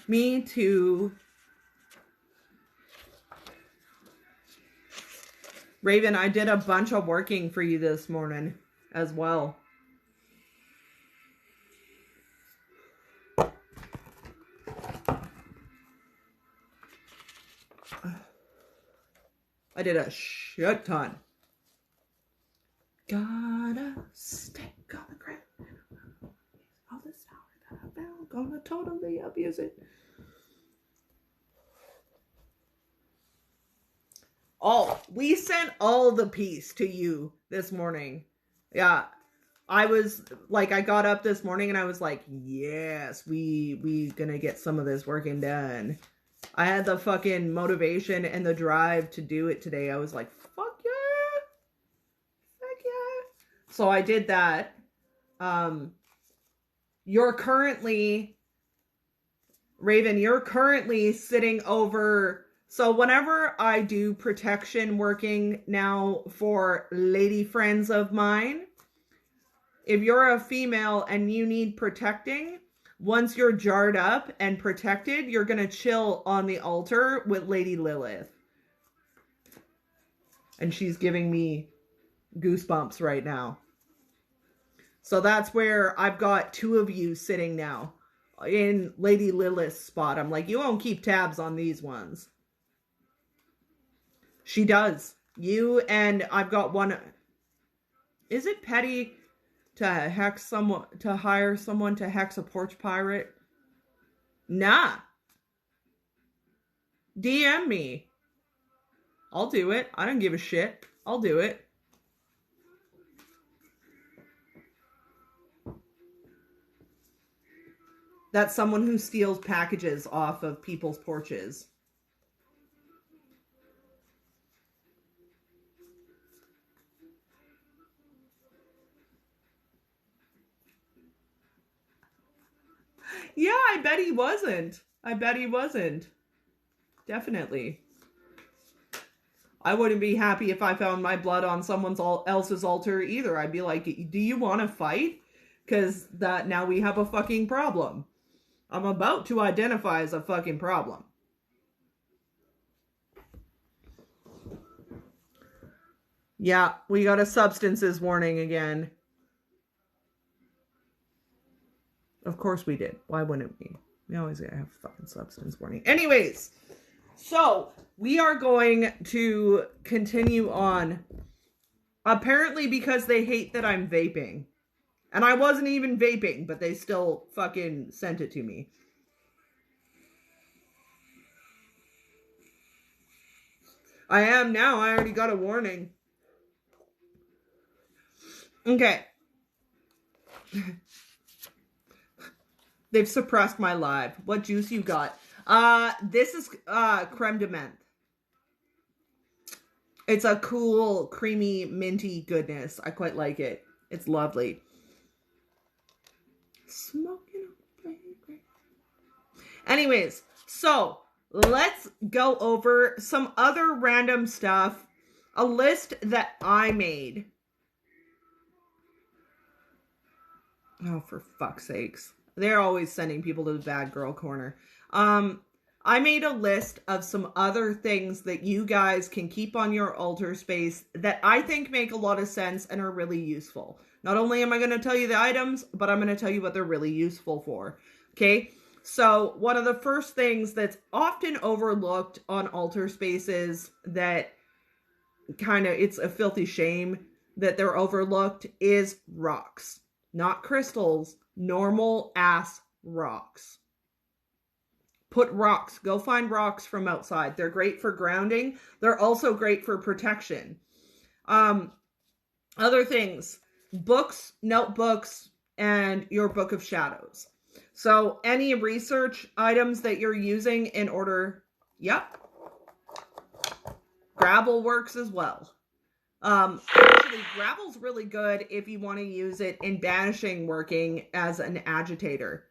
Me too. Raven, I did a bunch of working for you this morning as well. I did a shit ton. Got a stick on the ground. All this power that I found, gonna totally abuse it. Oh, we sent all the peace to you this morning. Yeah. I was like, I got up this morning and I was like, yes, we gonna get some of this working done. I had the fucking motivation and the drive to do it today. I was like, fuck yeah. Fuck yeah. So I did that. You're currently, Raven, you're currently sitting over. So whenever I do protection working now for lady friends of mine, if you're a female and you need protecting, once you're jarred up and protected, you're going to chill on the altar with Lady Lilith. And she's giving me goosebumps right now. So that's where I've got two of you sitting now in Lady Lilith's spot. I'm like, you won't keep tabs on these ones. She does. You and I've got one. Is it petty to hex someone, to hire someone to hex a porch pirate? Nah. DM me. I'll do it. I don't give a shit. I'll do it. That's someone who steals packages off of people's porches. Yeah, I bet he wasn't. I bet he wasn't. Definitely. I wouldn't be happy if I found my blood on someone else's altar either. I'd be like, do you want to fight? Because that now we have a fucking problem. I'm about to identify as a fucking problem. Yeah, we got a substances warning again. Of course we did. Why wouldn't we? We always gotta have a fucking substance warning. Anyways, so we are going to continue on. Apparently because they hate that I'm vaping. And I wasn't even vaping, but they still fucking sent it to me. I am now. I already got a warning. Okay. They've suppressed my live. What juice you got? This is creme de menthe. It's a cool, creamy, minty goodness. I quite like it. It's lovely. Smoking. Anyways, so let's go over some other random stuff. A list that I made. Oh, for fuck's sakes. They're always sending people to the bad girl corner. I made a list of some other things that you guys can keep on your altar space that I think make a lot of sense and are really useful. Not only am I going to tell you the items, but I'm going to tell you what they're really useful for. Okay? So one of the first things that's often overlooked on altar spaces that it's a filthy shame that they're overlooked is rocks. Not crystals, normal ass rocks. Put rocks. Go find rocks from outside. They're great for grounding. They're also great for protection. Other things. Books, notebooks, and your book of shadows. So any research items that you're using in order... Yep. Gravel works as well. Actually, gravel's really good if you want to use it in banishing working as an agitator.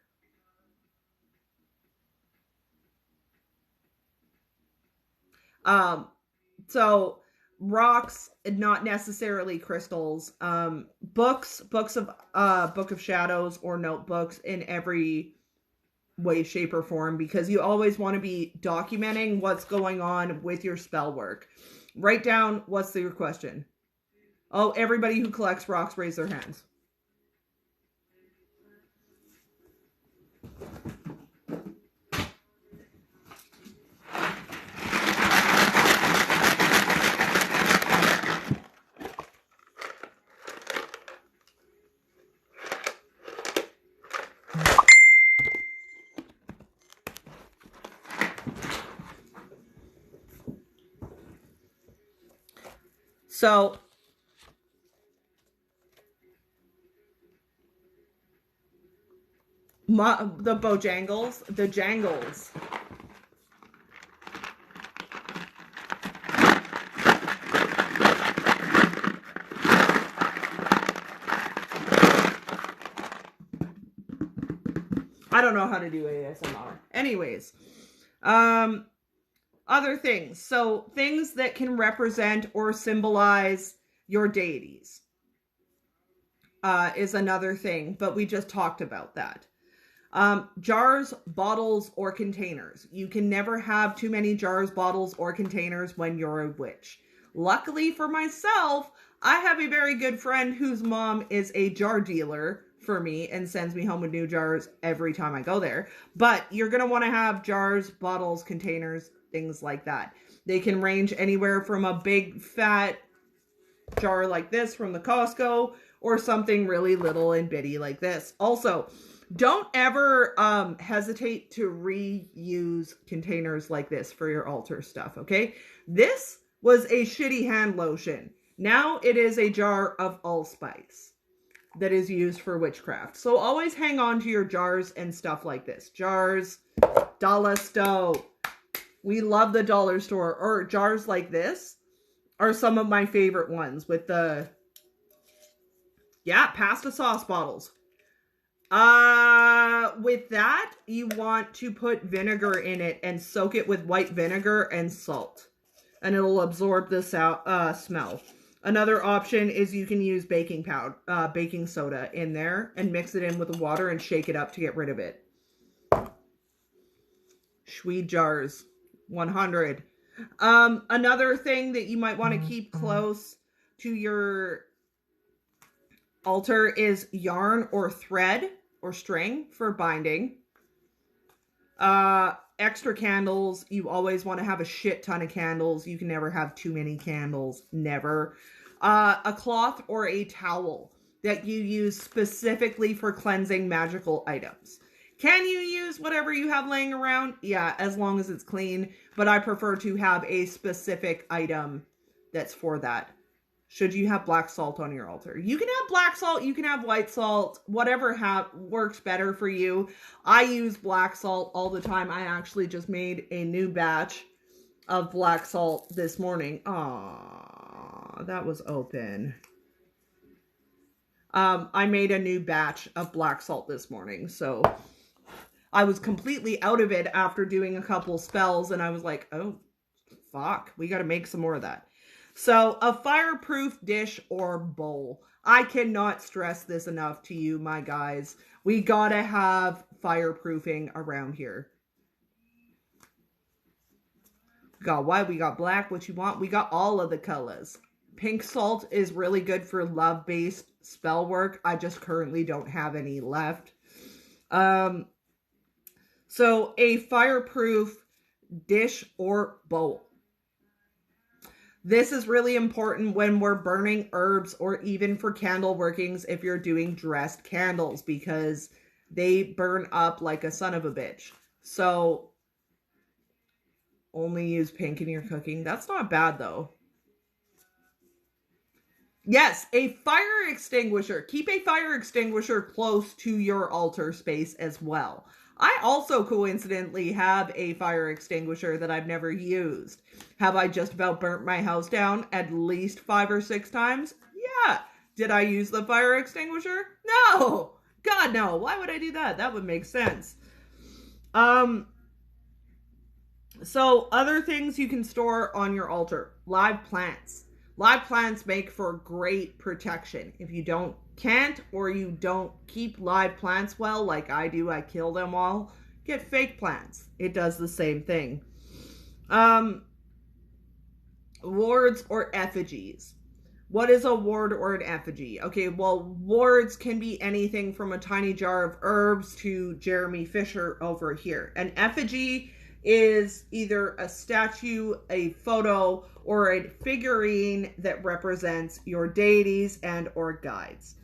So rocks, not necessarily crystals. Books of Book of Shadows or notebooks in every way, shape, or form, because you always want to be documenting what's going on with your spell work. Write down what's your question. Oh, everybody who collects rocks, raise their hands. So the Bojangles, the Jangles. I don't know how to do ASMR. Anyways, other things. So things that can represent or symbolize your deities is another thing, but we just talked about that. Jars, bottles, or containers. You can never have too many jars, bottles, or containers when you're a witch. Luckily for myself, I have a very good friend whose mom is a jar dealer for me and sends me home with new jars every time I go there. But you're going to want to have jars, bottles, containers, things like that. They can range anywhere from a big fat jar like this from the Costco or something really little and bitty like this. Also, don't ever hesitate to reuse containers like this for your altar stuff, okay? This was a shitty hand lotion. Now it is a jar of allspice that is used for witchcraft. So always hang on to your jars and stuff like this. Jars, dollar store. We love the dollar store. Or jars like this are some of my favorite ones with the, yeah, pasta sauce bottles. With that, you want to put vinegar in it and soak it with white vinegar and salt. And it'll absorb the smell. Another option is you can use baking powder, baking soda in there and mix it in with the water and shake it up to get rid of it. Sweet jars, 100. Another thing that you might want to keep close to your altar is yarn or thread or string for binding. Extra candles. You always want to have a shit ton of candles. You can never have too many candles. Never. A cloth or a towel that you use specifically for cleansing magical items. Can you use whatever you have laying around? Yeah, as long as it's clean. But I prefer to have a specific item that's for that. Should you have black salt on your altar? You can have black salt, you can have white salt, whatever works better for you. I use black salt all the time. I actually just made a new batch of black salt this morning. Aww, that was open. I made a new batch of black salt this morning, so I was completely out of it after doing a couple spells, and I was like, oh, fuck, we got to make some more of that. So, a fireproof dish or bowl. I cannot stress this enough to you, my guys. We gotta have fireproofing around here. We got white, we got black, what you want. We got all of the colors. Pink salt is really good for love-based spell work. I just currently don't have any left. So, a fireproof dish or bowl. This is really important when we're burning herbs or even for candle workings if you're doing dressed candles because they burn up like a son of a bitch. So only use pink in your cooking. That's not bad though. Yes, a fire extinguisher. Keep a fire extinguisher close to your altar space as well. I also coincidentally have a fire extinguisher that I've never used. Have I just about burnt my house down at least 5 or 6 times? Yeah. Did I use the fire extinguisher? No. God, no. Why would I do that? That would make sense. So other things you can store on your altar. Live plants. Live plants make for great protection. If you can't or you don't keep live plants well, like I do, I kill them all, get fake plants. It does the same thing. Wards or effigies. What is a ward or an effigy? Okay, well, wards can be anything from a tiny jar of herbs to Jeremy Fisher over here. An effigy is either a statue, a photo, or a figurine that represents your deities and or guides.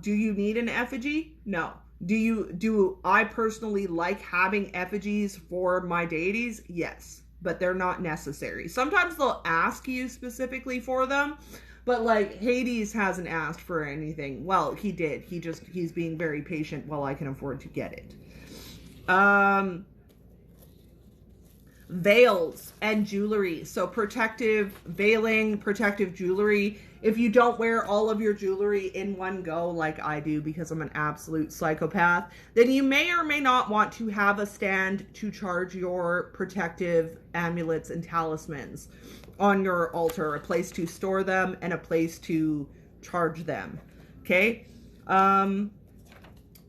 Do you need an effigy? No. Do I personally like having effigies for my deities? Yes. but they're not necessary. Sometimes they'll ask you specifically for them, but like Hades hasn't asked for anything. Well, he did. He's being very patient while I can afford to get it. Veils and jewelry. So protective veiling, protective jewelry. If you don't wear all of your jewelry in one go, like I do because I'm an absolute psychopath, then you may or may not want to have a stand to charge your protective amulets and talismans on your altar, a place to store them and a place to charge them. Okay.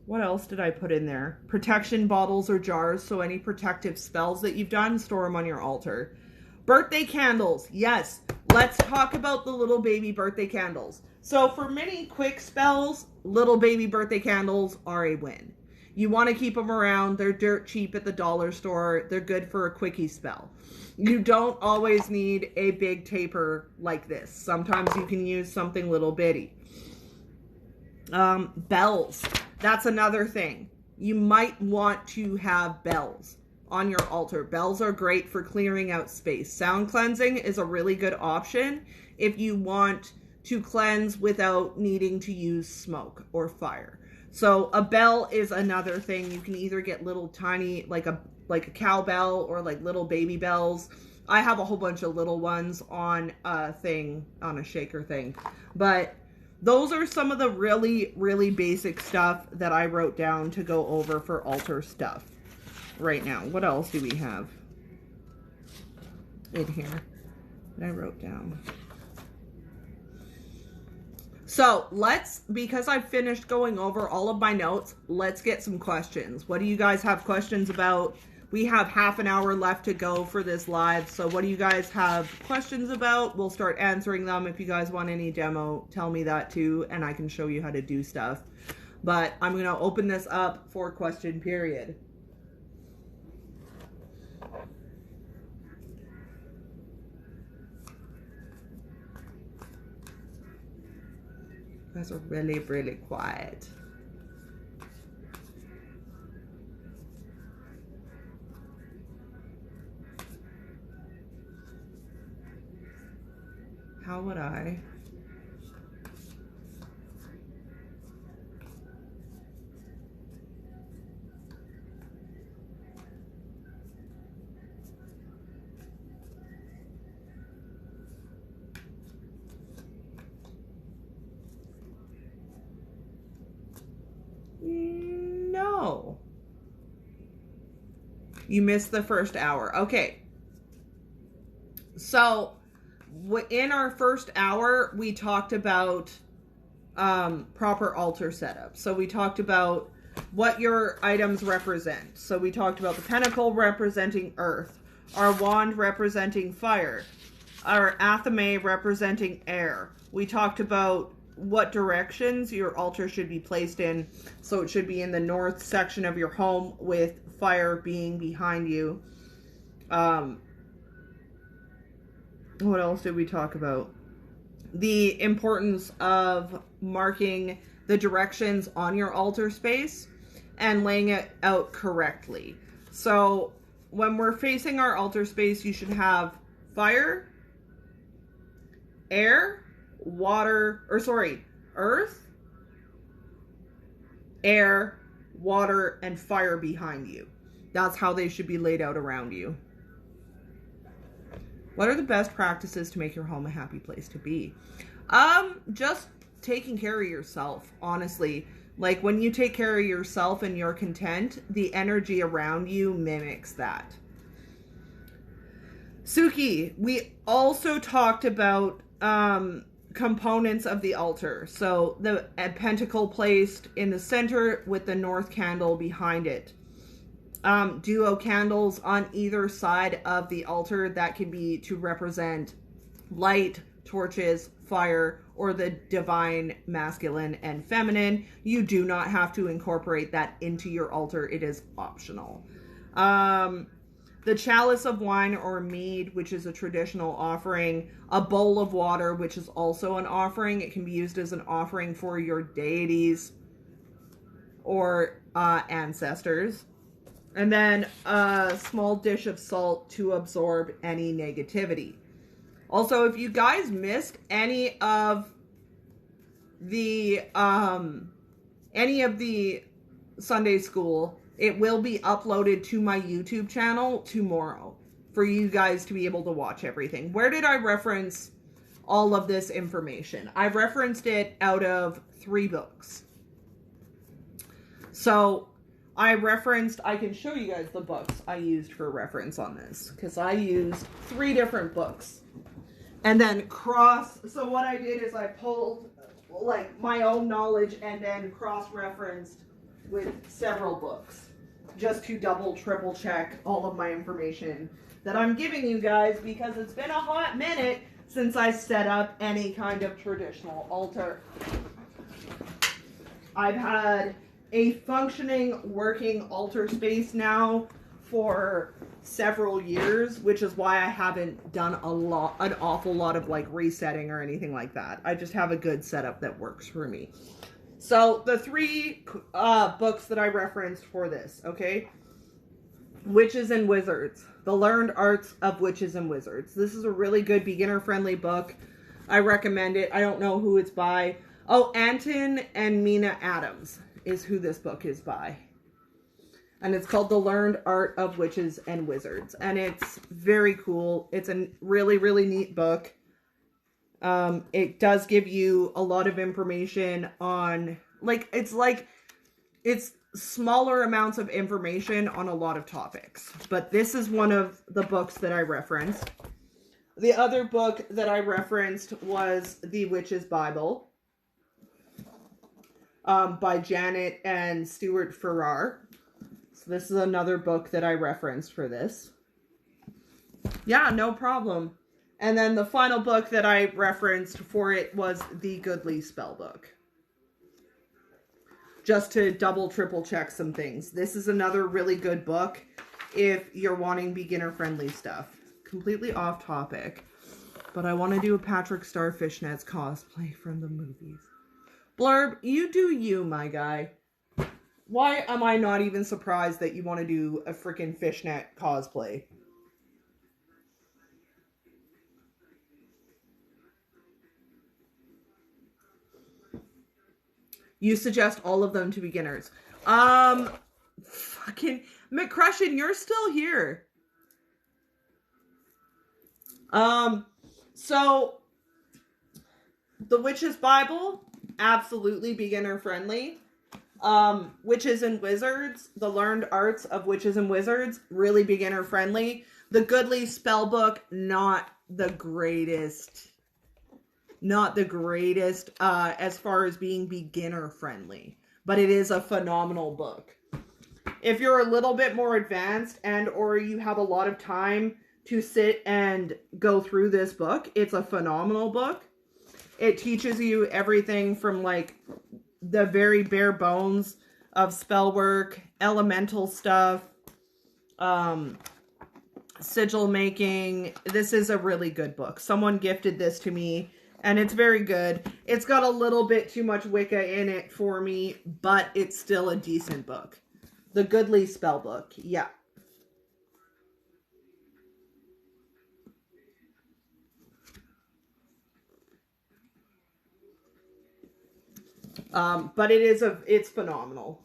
What else did I put in there? Protection bottles or jars. So any protective spells that you've done, store them on your altar. Birthday candles. Yes. Let's talk about the little baby birthday candles. So for many quick spells, little baby birthday candles are a win. You want to keep them around. They're dirt cheap at the dollar store. They're good for a quickie spell. You don't always need a big taper like this. Sometimes you can use something little bitty. Bells. That's another thing. You might want to have bells on your altar. Bells are great for clearing out space. Sound cleansing is a really good option if you want to cleanse without needing to use smoke or fire. So a bell is another thing. You can either get little tiny, like a cowbell or like little baby bells. I have a whole bunch of little ones on a shaker thing. But those are some of the really, really basic stuff that I wrote down to go over for altar stuff right now. What else do we have in here that I wrote down? So because I've finished going over all of my notes, let's get some questions. What do you guys have questions about? We have half an hour left to go for this live. So what do you guys have questions about? We'll start answering them. If you guys want any demo, tell me that too, and I can show you how to do stuff. But I'm going to open this up for question period. You guys are really, really quiet. How would I? No. You missed the first hour. Okay. So in our first hour, we talked about proper altar setup. So we talked about what your items represent. So we talked about the pentacle representing earth, our wand representing fire, our athame representing air. We talked about what directions your altar should be placed in. So it should be in the north section of your home with fire being behind you. What else did we talk about? The importance of marking the directions on your altar space and laying it out correctly. So when we're facing our altar space, you should have fire, air, earth, air, water, and fire behind you. That's how they should be laid out around you. What are the best practices to make your home a happy place to be? Just taking care of yourself, honestly. Like when you take care of yourself and you're content, the energy around you mimics that. Suki, we also talked about components of the altar. So the pentacle placed in the center with the north candle behind it. Duo candles on either side of the altar that can be to represent light, torches, fire, or the divine masculine and feminine. You do not have to incorporate that into your altar. It is optional. The chalice of wine or mead, which is a traditional offering. A bowl of water, which is also an offering. It can be used as an offering for your deities or ancestors. And then a small dish of salt to absorb any negativity. Also, if you guys missed any of the Sunday school, it will be uploaded to my YouTube channel tomorrow for you guys to be able to watch everything. Where did I reference all of this information? I referenced it out of 3 books. So I can show you guys the books I used for reference on this, because I used 3 different books. And then so what I did is I pulled like my own knowledge and then cross-referenced with several books just to double, triple check all of my information that I'm giving you guys, because it's been a hot minute since I set up any kind of traditional altar. I've had a functioning, working altar space now for several years, which is why I haven't done an awful lot of like resetting or anything like that. I just have a good setup that works for me. So the 3 books that I referenced for this, okay? Witches and Wizards, The Learned Arts of Witches and Wizards. This is a really good beginner-friendly book. I recommend it. I don't know who it's by. Oh, Anton and Mina Adams is who this book is by. And it's called The Learned Art of Witches and Wizards. And it's very cool. It's a really, really neat book. It does give you a lot of information on, it's smaller amounts of information on a lot of topics. But this is one of the books that I referenced. The other book that I referenced was The Witch's Bible, by Janet and Stuart Farrar. So this is another book that I referenced for this. Yeah, no problem. And then the final book that I referenced for it was The Goodly Spellbook. Just to double, triple check some things. This is another really good book if you're wanting beginner-friendly stuff. Completely off topic, but I want to do a Patrick Star Fishnets cosplay from the movies. Blurb, you do you, my guy. Why am I not even surprised that you want to do a freaking fishnet cosplay? You suggest all of them to beginners. Fucking McCrushin, you're still here. So The Witch's Bible, absolutely beginner friendly. Witches and Wizards, The Learned Arts of Witches and Wizards, really beginner friendly. The Goodly Spellbook, not the greatest as far as being beginner friendly, but it is a phenomenal book. If you're a little bit more advanced or you have a lot of time to sit and go through this book, it's a phenomenal book. It teaches you everything from like the very bare bones of spell work, elemental stuff, sigil making. This is a really good book. Someone gifted this to me and it's very good. It's got a little bit too much Wicca in it for me, but it's still a decent book. The Goodly Spellbook, yeah. But it's phenomenal.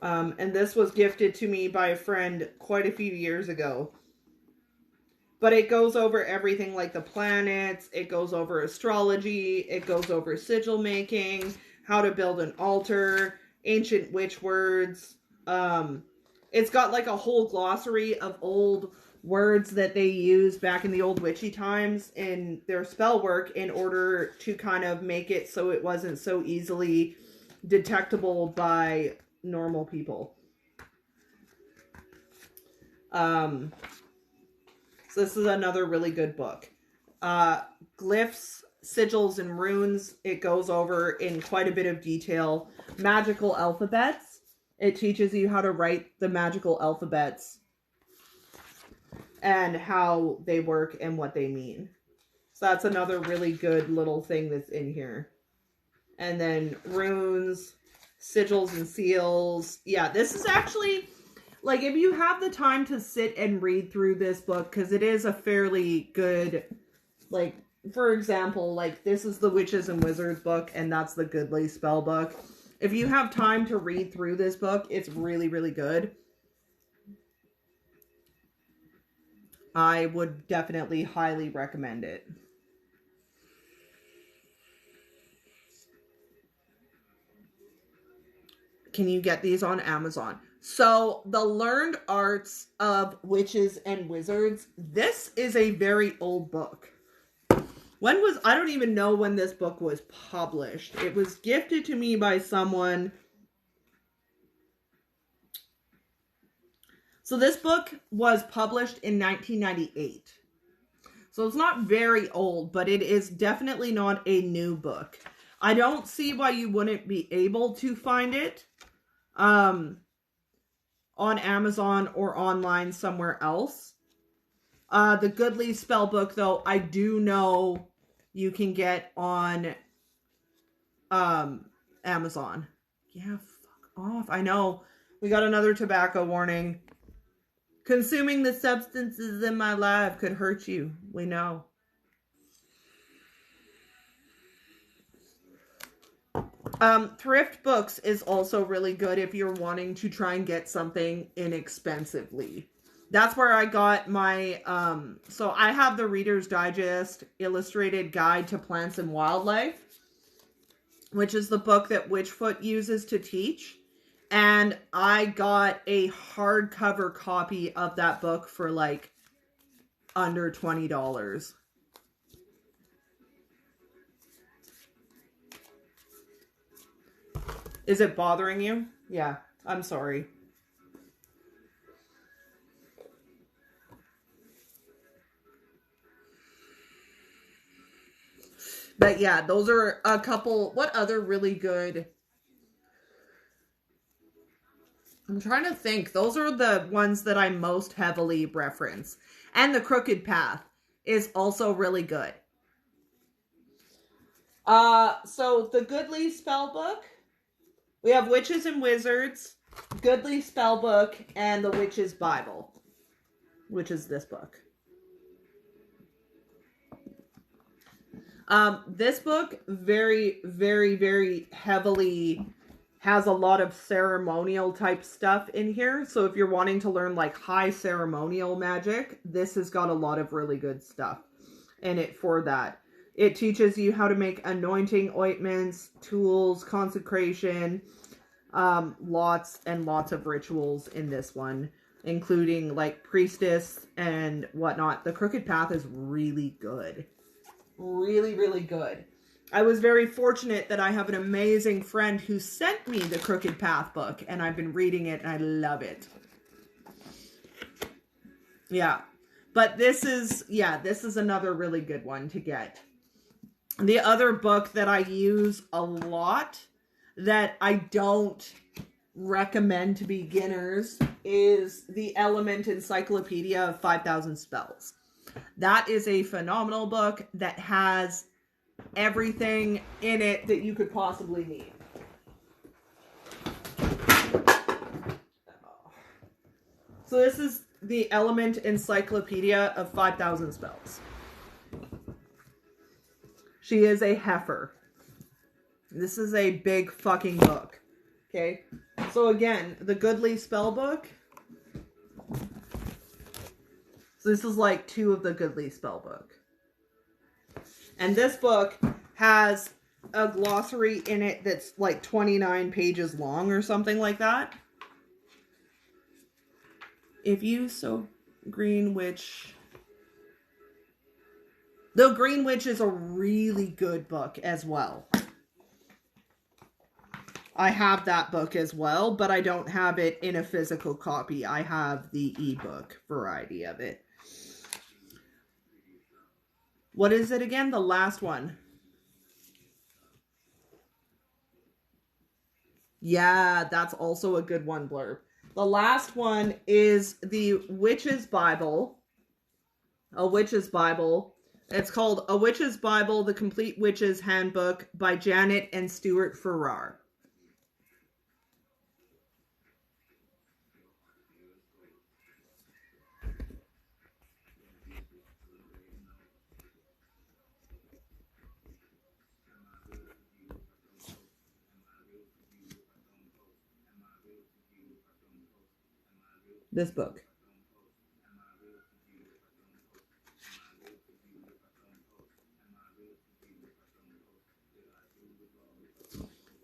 And this was gifted to me by a friend quite a few years ago. But it goes over everything like the planets, it goes over astrology, it goes over sigil making, how to build an altar, ancient witch words. It's got like a whole glossary of old words that they used back in the old witchy times in their spell work in order to kind of make it so it wasn't so easily detectable by normal people. So this is another really good book. Glyphs, sigils, and runes. It goes over in quite a bit of detail. Magical alphabets. It teaches you how to write the magical alphabets and how they work and what they mean. So that's another really good little thing that's in here. And then runes, sigils and seals. Yeah, this is actually, like, if you have the time to sit and read through this book, because it is a fairly good, like, for example, like, this is the Witches and Wizards book, and that's the Goodly spell book. If you have time to read through this book, it's really, really good. I would definitely highly recommend it. Can you get these on Amazon? So, The Learned Arts of Witches and Wizards. This is a very old book. I don't even know when this book was published. It was gifted to me by someone. So this book was published in 1998. So it's not very old, but it is definitely not a new book. I don't see why you wouldn't be able to find it on Amazon or online somewhere else. The Goodly spell book, though, I do know you can get on Amazon. Yeah, fuck off. I know. We got another tobacco warning. Consuming the substances in my life could hurt you. We know. Thrift books is also really good if you're wanting to try and get something inexpensively. That's where I got my, so I have the Reader's Digest Illustrated Guide to Plants and Wildlife, which is the book that Witchfoot uses to teach. And I got a hardcover copy of that book for like under $20. Is it bothering you? Yeah, I'm sorry. But yeah, those are a couple. What other really good? I'm trying to think. Those are the ones that I most heavily reference. And The Crooked Path is also really good. So the Goodly spell book. We have Witches and Wizards, Goodly spell book, and the Witch's Bible, which is this book. This book very, very, very heavily has a lot of ceremonial type stuff in here. So if you're wanting to learn like high ceremonial magic, this has got a lot of really good stuff in it for that. It teaches you how to make anointing ointments, tools, consecration, lots and lots of rituals in this one, including like priestess and whatnot. The Crooked Path is really good. Really, really good. I was very fortunate that I have an amazing friend who sent me the Crooked Path book, and I've been reading it and I love it. Yeah. But this is another really good one to get. The other book that I use a lot that I don't recommend to beginners is the Element Encyclopedia of 5,000 Spells. That is a phenomenal book that has everything in it that you could possibly need. So this is the Element Encyclopedia of 5,000 Spells. She is a heifer. This is a big fucking book. Okay? So again, the Goodly spell book. So this is like 2 of the Goodly spell book. And this book has a glossary in it that's like 29 pages long or something like that. If you so Green Witch. The Green Witch is a really good book as well. I have that book as well, but I don't have it in a physical copy. I have the ebook variety of it. What is it again? The last one. Yeah, that's also a good one, Blurb. The last one is the Witch's Bible. A Witch's Bible. It's called A Witch's Bible, The Complete Witch's Handbook by Janet and Stuart Farrar. This book.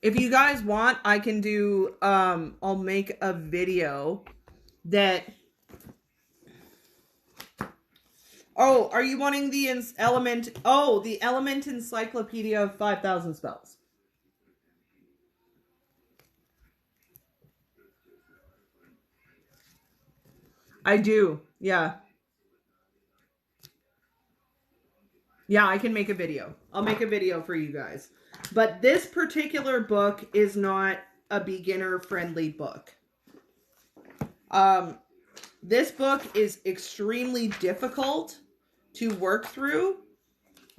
If you guys want, I can do, I'll make a video that... Oh, are you wanting the element? Oh, the element encyclopedia of 5,000 spells. I do. Yeah. Yeah, I can make a video. I'll make a video for you guys. But this particular book is not a beginner-friendly book. This book is extremely difficult to work through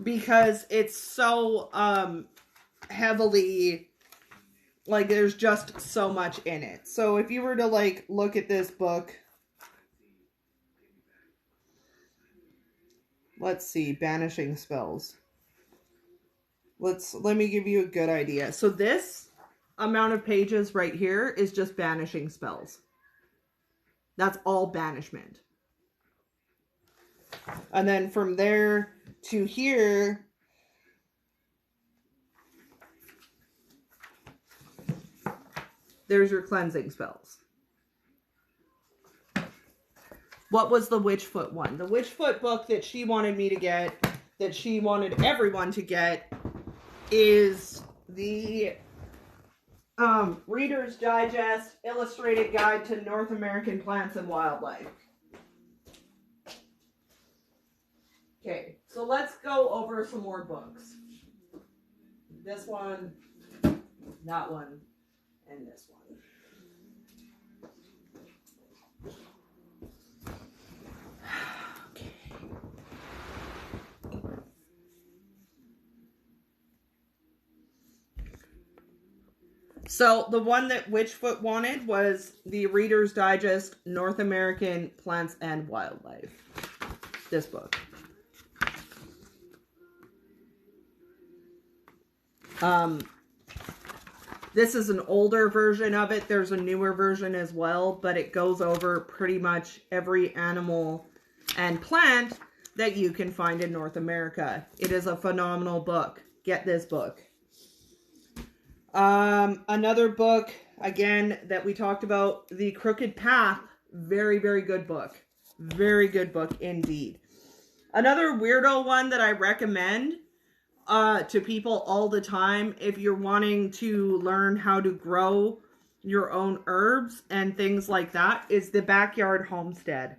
because it's so heavily, like, there's just so much in it. So if you were to, like, look at this book, let's see, banishing spells. Let me give you a good idea. So this amount of pages right here is just banishing spells. That's all banishment. And then from there to here, there's your cleansing spells. What was the Witchfoot one? The Witchfoot book that she wanted me to get, that she wanted everyone to get, is the Reader's Digest Illustrated Guide to North American Plants and Wildlife. Okay, so let's go over some more books. This one, that one, and this one. So the one that Witchfoot wanted was the Reader's Digest North American Plants and Wildlife. This book. This is an older version of it. There's a newer version as well, but it goes over pretty much every animal and plant that you can find in North America. It is a phenomenal book. Get this book. Another book, again, that we talked about, The Crooked Path. Very, very good book. Very good book indeed. Another weirdo one that I recommend to people all the time if you're wanting to learn how to grow your own herbs and things like that is the Backyard Homestead.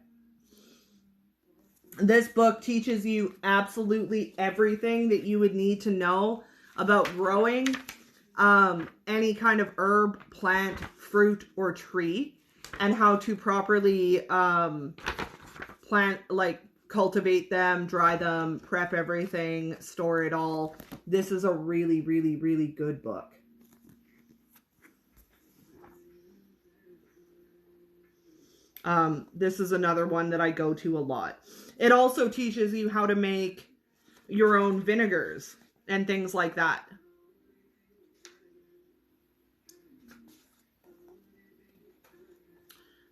This book teaches you absolutely everything that you would need to know about growing any kind of herb, plant, fruit, or tree, and how to properly cultivate them, dry them, prep everything, store it all. This is a really, really, really good book. This is another one that I go to a lot. It also teaches you how to make your own vinegars and things like that.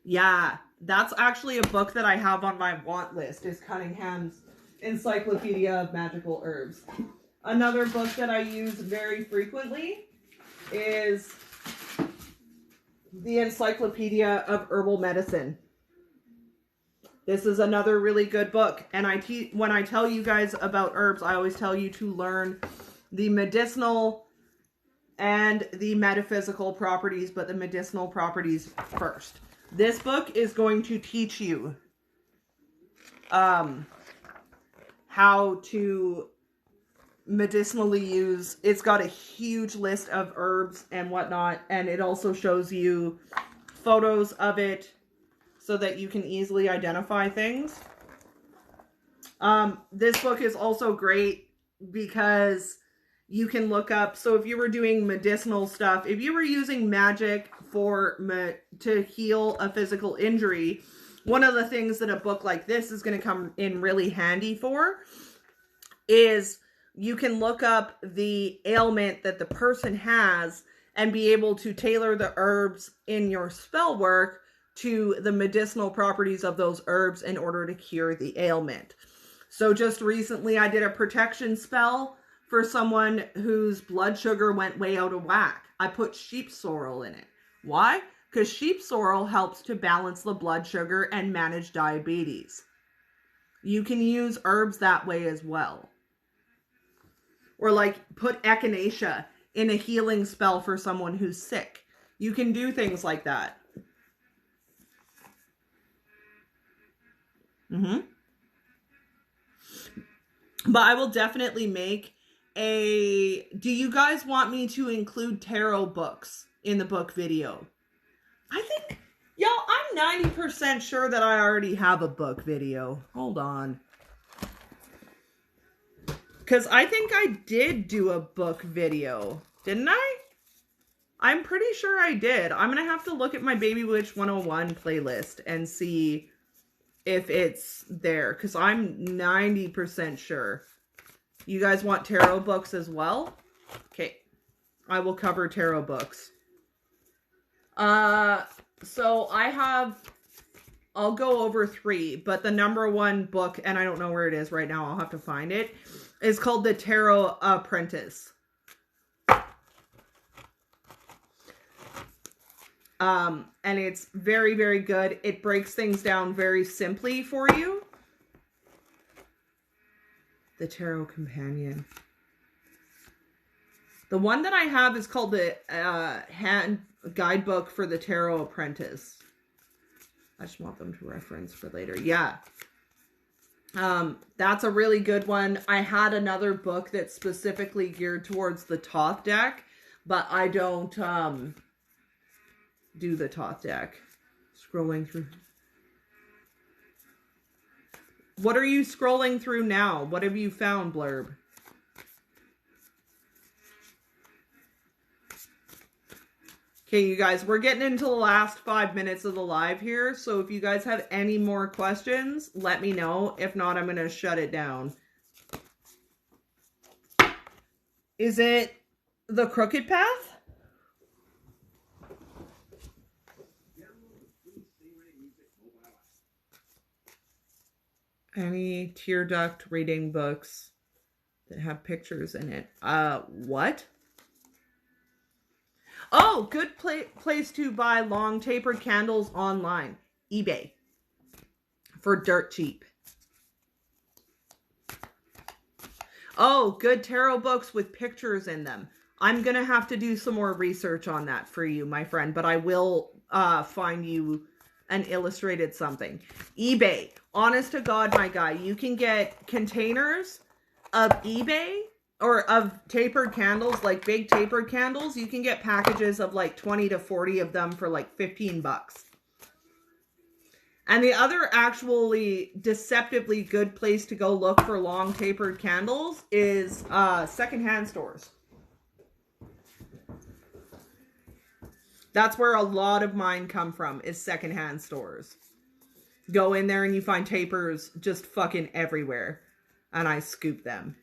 Yeah, that's actually a book that I have on my want list, is Cunningham's Encyclopedia of Magical Herbs. Another book that I use very frequently is the Encyclopedia of Herbal Medicine. This is another really good book. And when I tell you guys about herbs, I always tell you to learn the medicinal and the metaphysical properties, but the medicinal properties first. This book is going to teach you how to medicinally use. It's got a huge list of herbs and whatnot, and it also shows you photos of it so that you can easily identify things. This book is also great because you can look up, so if you were doing medicinal stuff, if you were using magic to heal a physical injury, one of the things that a book like this is going to come in really handy for is you can look up the ailment that the person has and be able to tailor the herbs in your spell work to the medicinal properties of those herbs in order to cure the ailment. So just recently I did a protection spell for someone whose blood sugar went way out of whack. I put sheep sorrel in it. Why? Because sheep sorrel helps to balance the blood sugar and manage diabetes. You can use herbs that way as well. Or like put echinacea in a healing spell for someone who's sick. You can do things like that. But I will definitely make a... Do you guys want me to include tarot books in the book video? I think... Yo, I'm 90% sure that I already have a book video. Hold on. Because I think I did do a book video. Didn't I? I'm pretty sure I did. I'm going to have to look at my Baby Witch 101 playlist and see if it's there. Because I'm 90% sure. You guys want tarot books as well? Okay. I will cover tarot books. So I'll go over 3, but the number 1 book, and I don't know where it is right now, I'll have to find it, is called the Tarot Apprentice. And it's very, very good. It breaks things down very simply for you. The Tarot Companion. The one that I have is called the Hand Guidebook for the Tarot Apprentice. I just want them to reference for later. Yeah. That's a really good one. I had another book that's specifically geared towards the Thoth deck, but I don't do the Thoth deck. Scrolling through. What are you scrolling through now? What have you found, Blurb? Okay, you guys, we're getting into the last 5 minutes of the live here. So if you guys have any more questions, let me know. If not, I'm going to shut it down. Is it the Crooked Path? Any tear duct reading books that have pictures in it? What? Oh, good place to buy long tapered candles online. eBay. For dirt cheap. Oh, good tarot books with pictures in them. I'm going to have to do some more research on that for you, my friend. But I will find you an illustrated something. eBay. Honest to God, my guy. You can get containers of eBay or of tapered candles, like big tapered candles. You can get packages of like 20 to 40 of them for like 15 bucks. And the other actually deceptively good place to go look for long tapered candles is secondhand stores. That's where a lot of mine come from, is secondhand stores. Go in there and you find tapers just fucking everywhere. And I scoop them.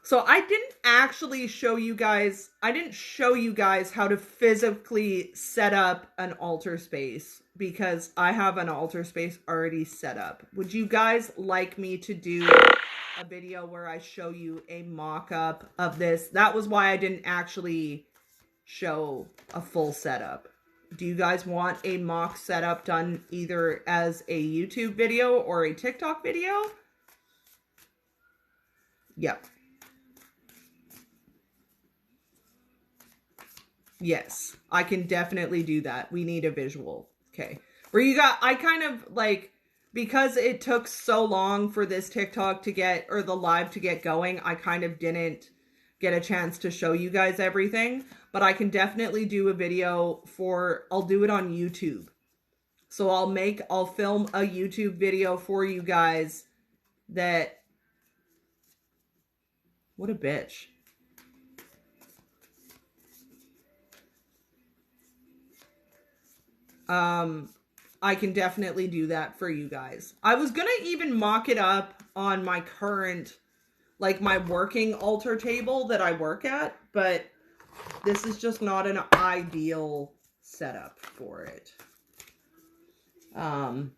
So I didn't actually show you guys, how to physically set up an altar space, because I have an altar space already set up. Would you guys like me to do a video where I show you a mock-up of this? That was why I didn't actually show a full setup. Do you guys want a mock setup done either as a YouTube video or a TikTok video? Yep. Yes, I can definitely do that. We need a visual. Okay. Where you got, I kind of like, because it took so long for this TikTok to get, or the live to get going, I kind of didn't get a chance to show you guys everything. But I can definitely do a video for, I'll do it on YouTube. So I'll film a YouTube video for you guys that, what a bitch. I can definitely do that for you guys. I was gonna even mock it up on my current, like my working altar table that I work at, but This is just not an ideal setup for it. Trying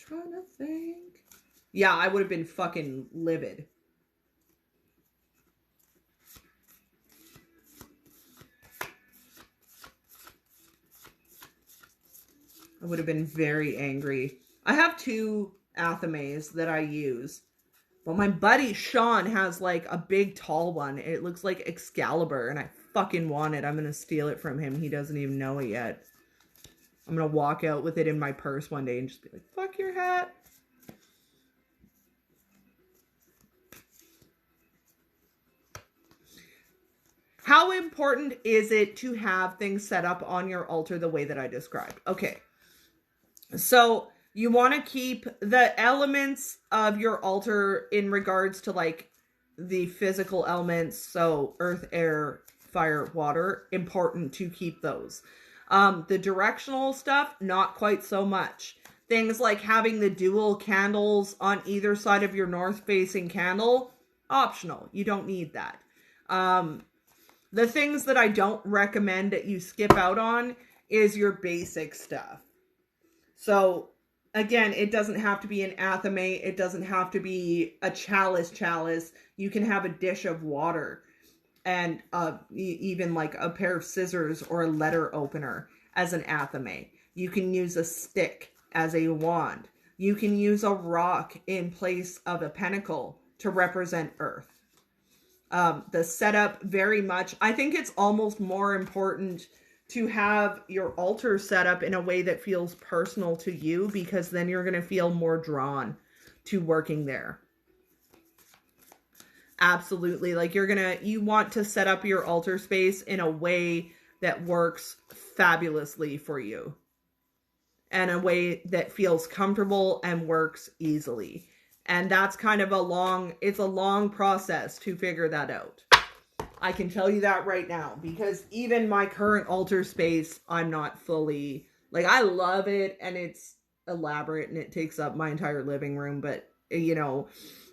to think. Yeah, I would have been fucking livid. I would have been very angry. I have 2 Athames that I use. But my buddy Sean has like a big tall one. It looks like Excalibur and I fucking want it. I'm going to steal it from him. He doesn't even know it yet. I'm going to walk out with it in my purse one day and just be like, fuck your hat. How important is it to have things set up on your altar the way that I described? Okay. So you want to keep the elements of your altar in regards to like the physical elements. So earth, air, fire, water, important to keep those. The directional stuff, not quite so much. Things like having the dual candles on either side of your north facing candle, optional. You don't need that. The things that I don't recommend that you skip out on is your basic stuff. So again, it doesn't have to be an athame. It doesn't have to be a chalice. You can have a dish of water and even like a pair of scissors or a letter opener as an athame. You can use a stick as a wand. You can use a rock in place of a pentacle to represent earth. The setup very much, I think it's almost more important to have your altar set up in a way that feels personal to you, because then you're going to feel more drawn to working there. Absolutely. Like you want to set up your altar space in a way that works fabulously for you, and a way that feels comfortable and works easily. And that's kind of it's a long process to figure that out. I can tell you that right now, because even my current altar space, I'm not fully, like, I love it and it's elaborate and it takes up my entire living room, but you know,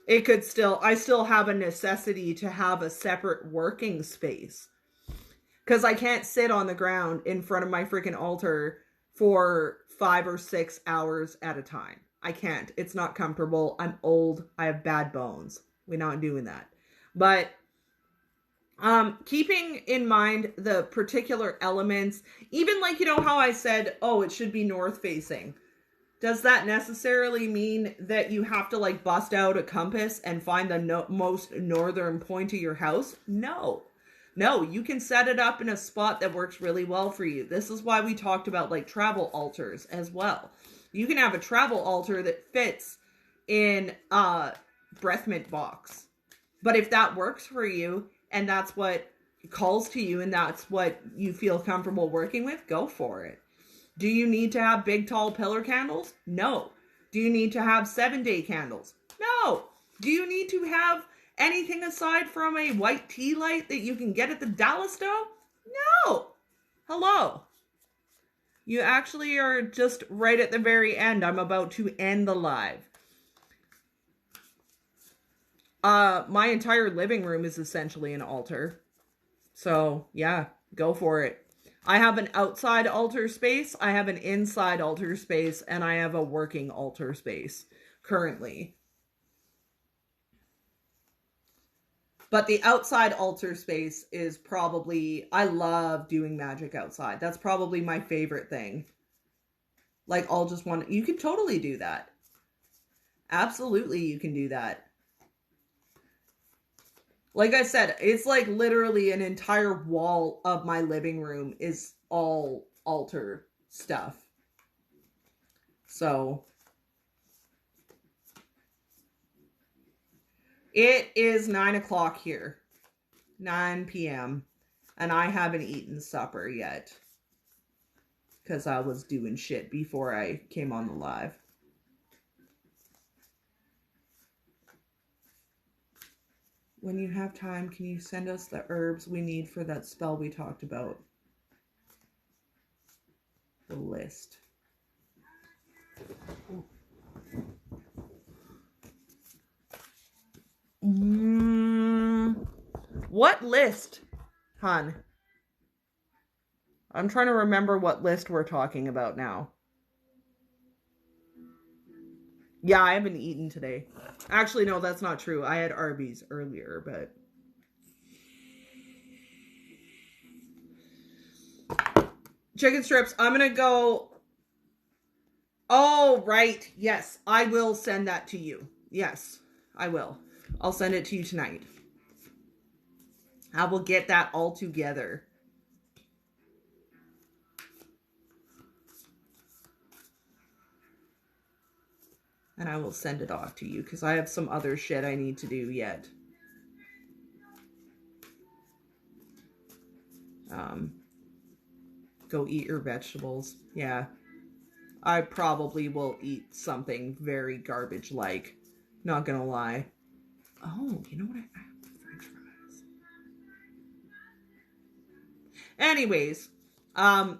I still have a necessity to have a separate working space, because I can't sit on the ground in front of my freaking altar for 5 or 6 hours at a time. I can't. It's not comfortable. I'm old. I have bad bones. We're not doing that. But keeping in mind the particular elements, even like, you know how I said, oh, it should be north facing. Does that necessarily mean that you have to like bust out a compass and find the most northern point of your house? No. No, you can set it up in a spot that works really well for you. This is why we talked about like travel altars as well. You can have a travel altar that fits in a breath mint box. But if that works for you and that's what calls to you and that's what you feel comfortable working with, go for it. Do you need to have big, tall pillar candles? No. Do you need to have 7-day candles? No. Do you need to have anything aside from a white tea light that you can get at the Dallas stove? No. Hello. You actually are just right at the very end. I'm about to end the live. My entire living room is essentially an altar. So, yeah, go for it. I have an outside altar space, I have an inside altar space, and I have a working altar space currently. But the outside altar space is probably, I love doing magic outside. That's probably my favorite thing. Like, you can totally do that. Absolutely, you can do that. Like I said, it's like literally an entire wall of my living room is all altar stuff. So it is 9 o'clock here, 9 p.m. and I haven't eaten supper yet because I was doing shit before I came on the live. When you have time, can you send us the herbs we need for that spell we talked about? The list. What list? Hun. I'm trying to remember what list we're talking about now. Yeah, I haven't eaten today. Actually, no, that's not true. I had Arby's earlier, but... Chicken strips, I'm gonna go... Oh, right. Yes, I will send that to you. Yes, I will. I'll send it to you tonight. I will get that all together. And I will send it off to you because I have some other shit I need to do yet. Go eat your vegetables. Yeah. I probably will eat something very garbage-like. Not gonna lie. Oh, you know what? I have French fries. Anyways,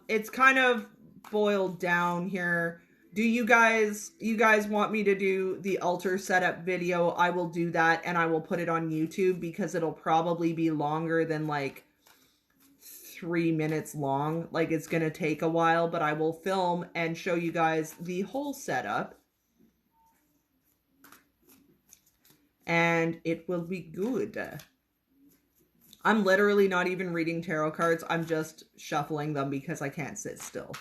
it's kind of boiled down here. Do you guys want me to do the altar setup video? I will do that, and I will put it on YouTube because it'll probably be longer than like 3 minutes long. Like, it's gonna take a while, but I will film and show you guys the whole setup, and it will be good. I'm literally not even reading tarot cards. I'm just shuffling them because I can't sit still.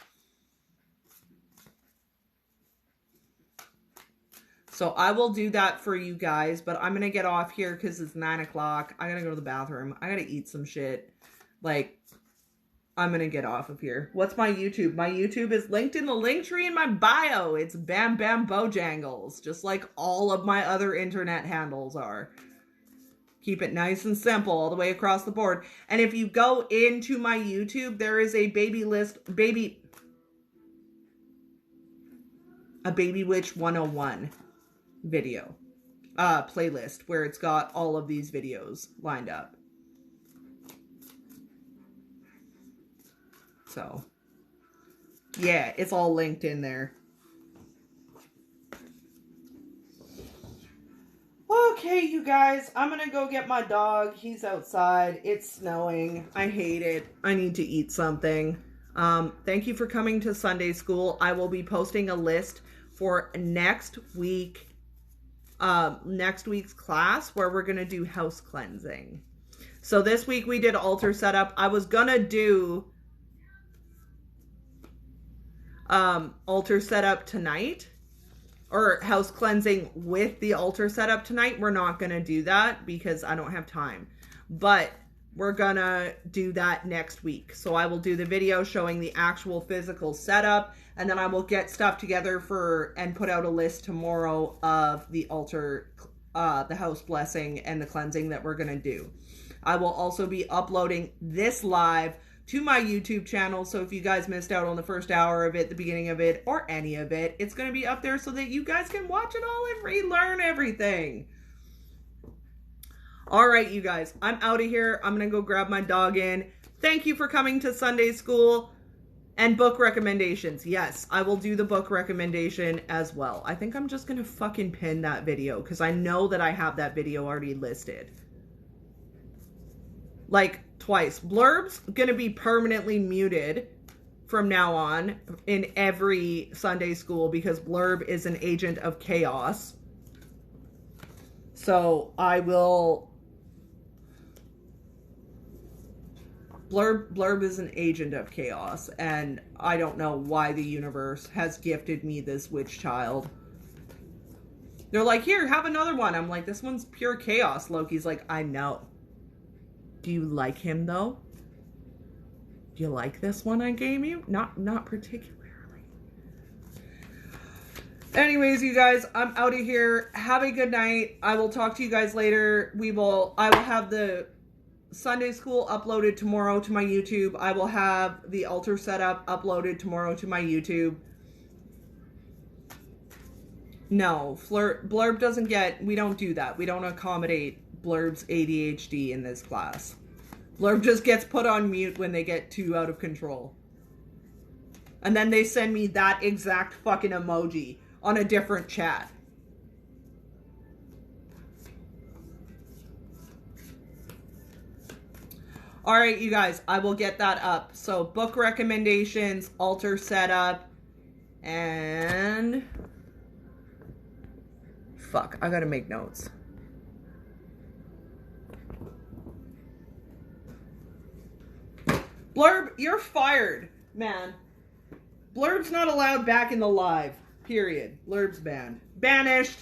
So I will do that for you guys, but I'm gonna get off here because it's 9 o'clock. I gotta go to the bathroom. I gotta eat some shit. Like, I'm gonna get off of here. What's my YouTube? My YouTube is linked in the link tree in my bio. It's Bam Bam Bojangles, just like all of my other internet handles are. Keep it nice and simple all the way across the board. And if you go into my YouTube, there is a Baby Witch 101 video, playlist where it's got all of these videos lined up. So, yeah, it's all linked in there. Okay, you guys, I'm gonna go get my dog. He's outside. It's snowing. I hate it. I need to eat something. Thank you for coming to Sunday school. I will be posting a list for next week's class where we're gonna do house cleansing. So this week we did altar setup. I was gonna do altar setup tonight, or house cleansing with the altar setup tonight. We're not gonna do that because I don't have time, but we're gonna do that next week. So I will do the video showing the actual physical setup, and then I will get stuff together and put out a list tomorrow of the altar, the house blessing and the cleansing that we're gonna do. I will also be uploading this live to my YouTube channel, so if you guys missed out on the first hour of it, the beginning of it, or any of it, it's going to be up there so that you guys can watch it all and relearn everything. All right, you guys, I'm out of here. I'm going to go grab my dog in. Thank you for coming to Sunday school. And book recommendations. Yes, I will do the book recommendation as well. I think I'm just going to fucking pin that video because I know that I have that video already listed. Like, twice. Blurb's gonna be permanently muted from now on in every Sunday school because Blurb is an agent of chaos. So I will... Blurb is an agent of chaos, and I don't know why the universe has gifted me this witch child. They're like, here, have another one. I'm like, this one's pure chaos. Loki's like, I know. Do you like him, though? Do you like this one I gave you? Not particularly. Anyways, you guys, I'm out of here. Have a good night. I will talk to you guys later. I will have the Sunday school uploaded tomorrow to my YouTube. I will have the altar setup uploaded tomorrow to my YouTube. No, Blurb doesn't get... We don't do that. We don't accommodate Blurb's ADHD in this class. Blurb just gets put on mute when they get too out of control. And then they send me that exact fucking emoji on a different chat. All right, you guys, I will get that up. So book recommendations, altar setup, and fuck, I gotta make notes. Blurb, you're fired, man. Blurb's not allowed back in the live. Period. Blurb's banned. Banished.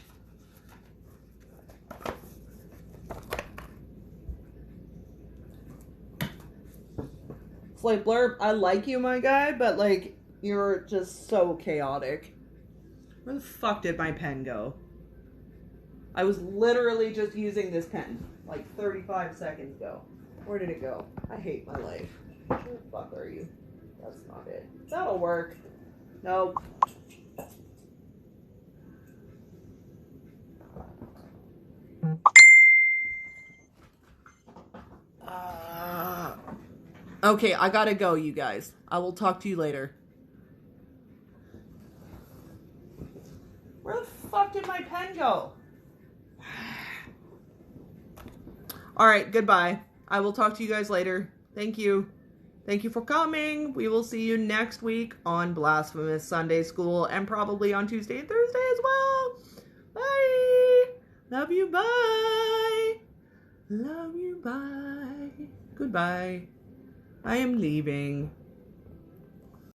It's like, Blurb, I like you, my guy, but like, you're just so chaotic. Where the fuck did my pen go? I was literally just using this pen like 35 seconds ago. Where did it go? I hate my life. Where the fuck are you? That's not it. That'll work. Nope. Okay, I gotta go, you guys. I will talk to you later. Where the fuck did my pen go? Alright, goodbye. I will talk to you guys later. Thank you. Thank you for coming. We will see you next week on Blasphemous Sunday School and probably on Tuesday and Thursday as well. Bye. Love you. Bye. Love you. Bye. Goodbye. I am leaving.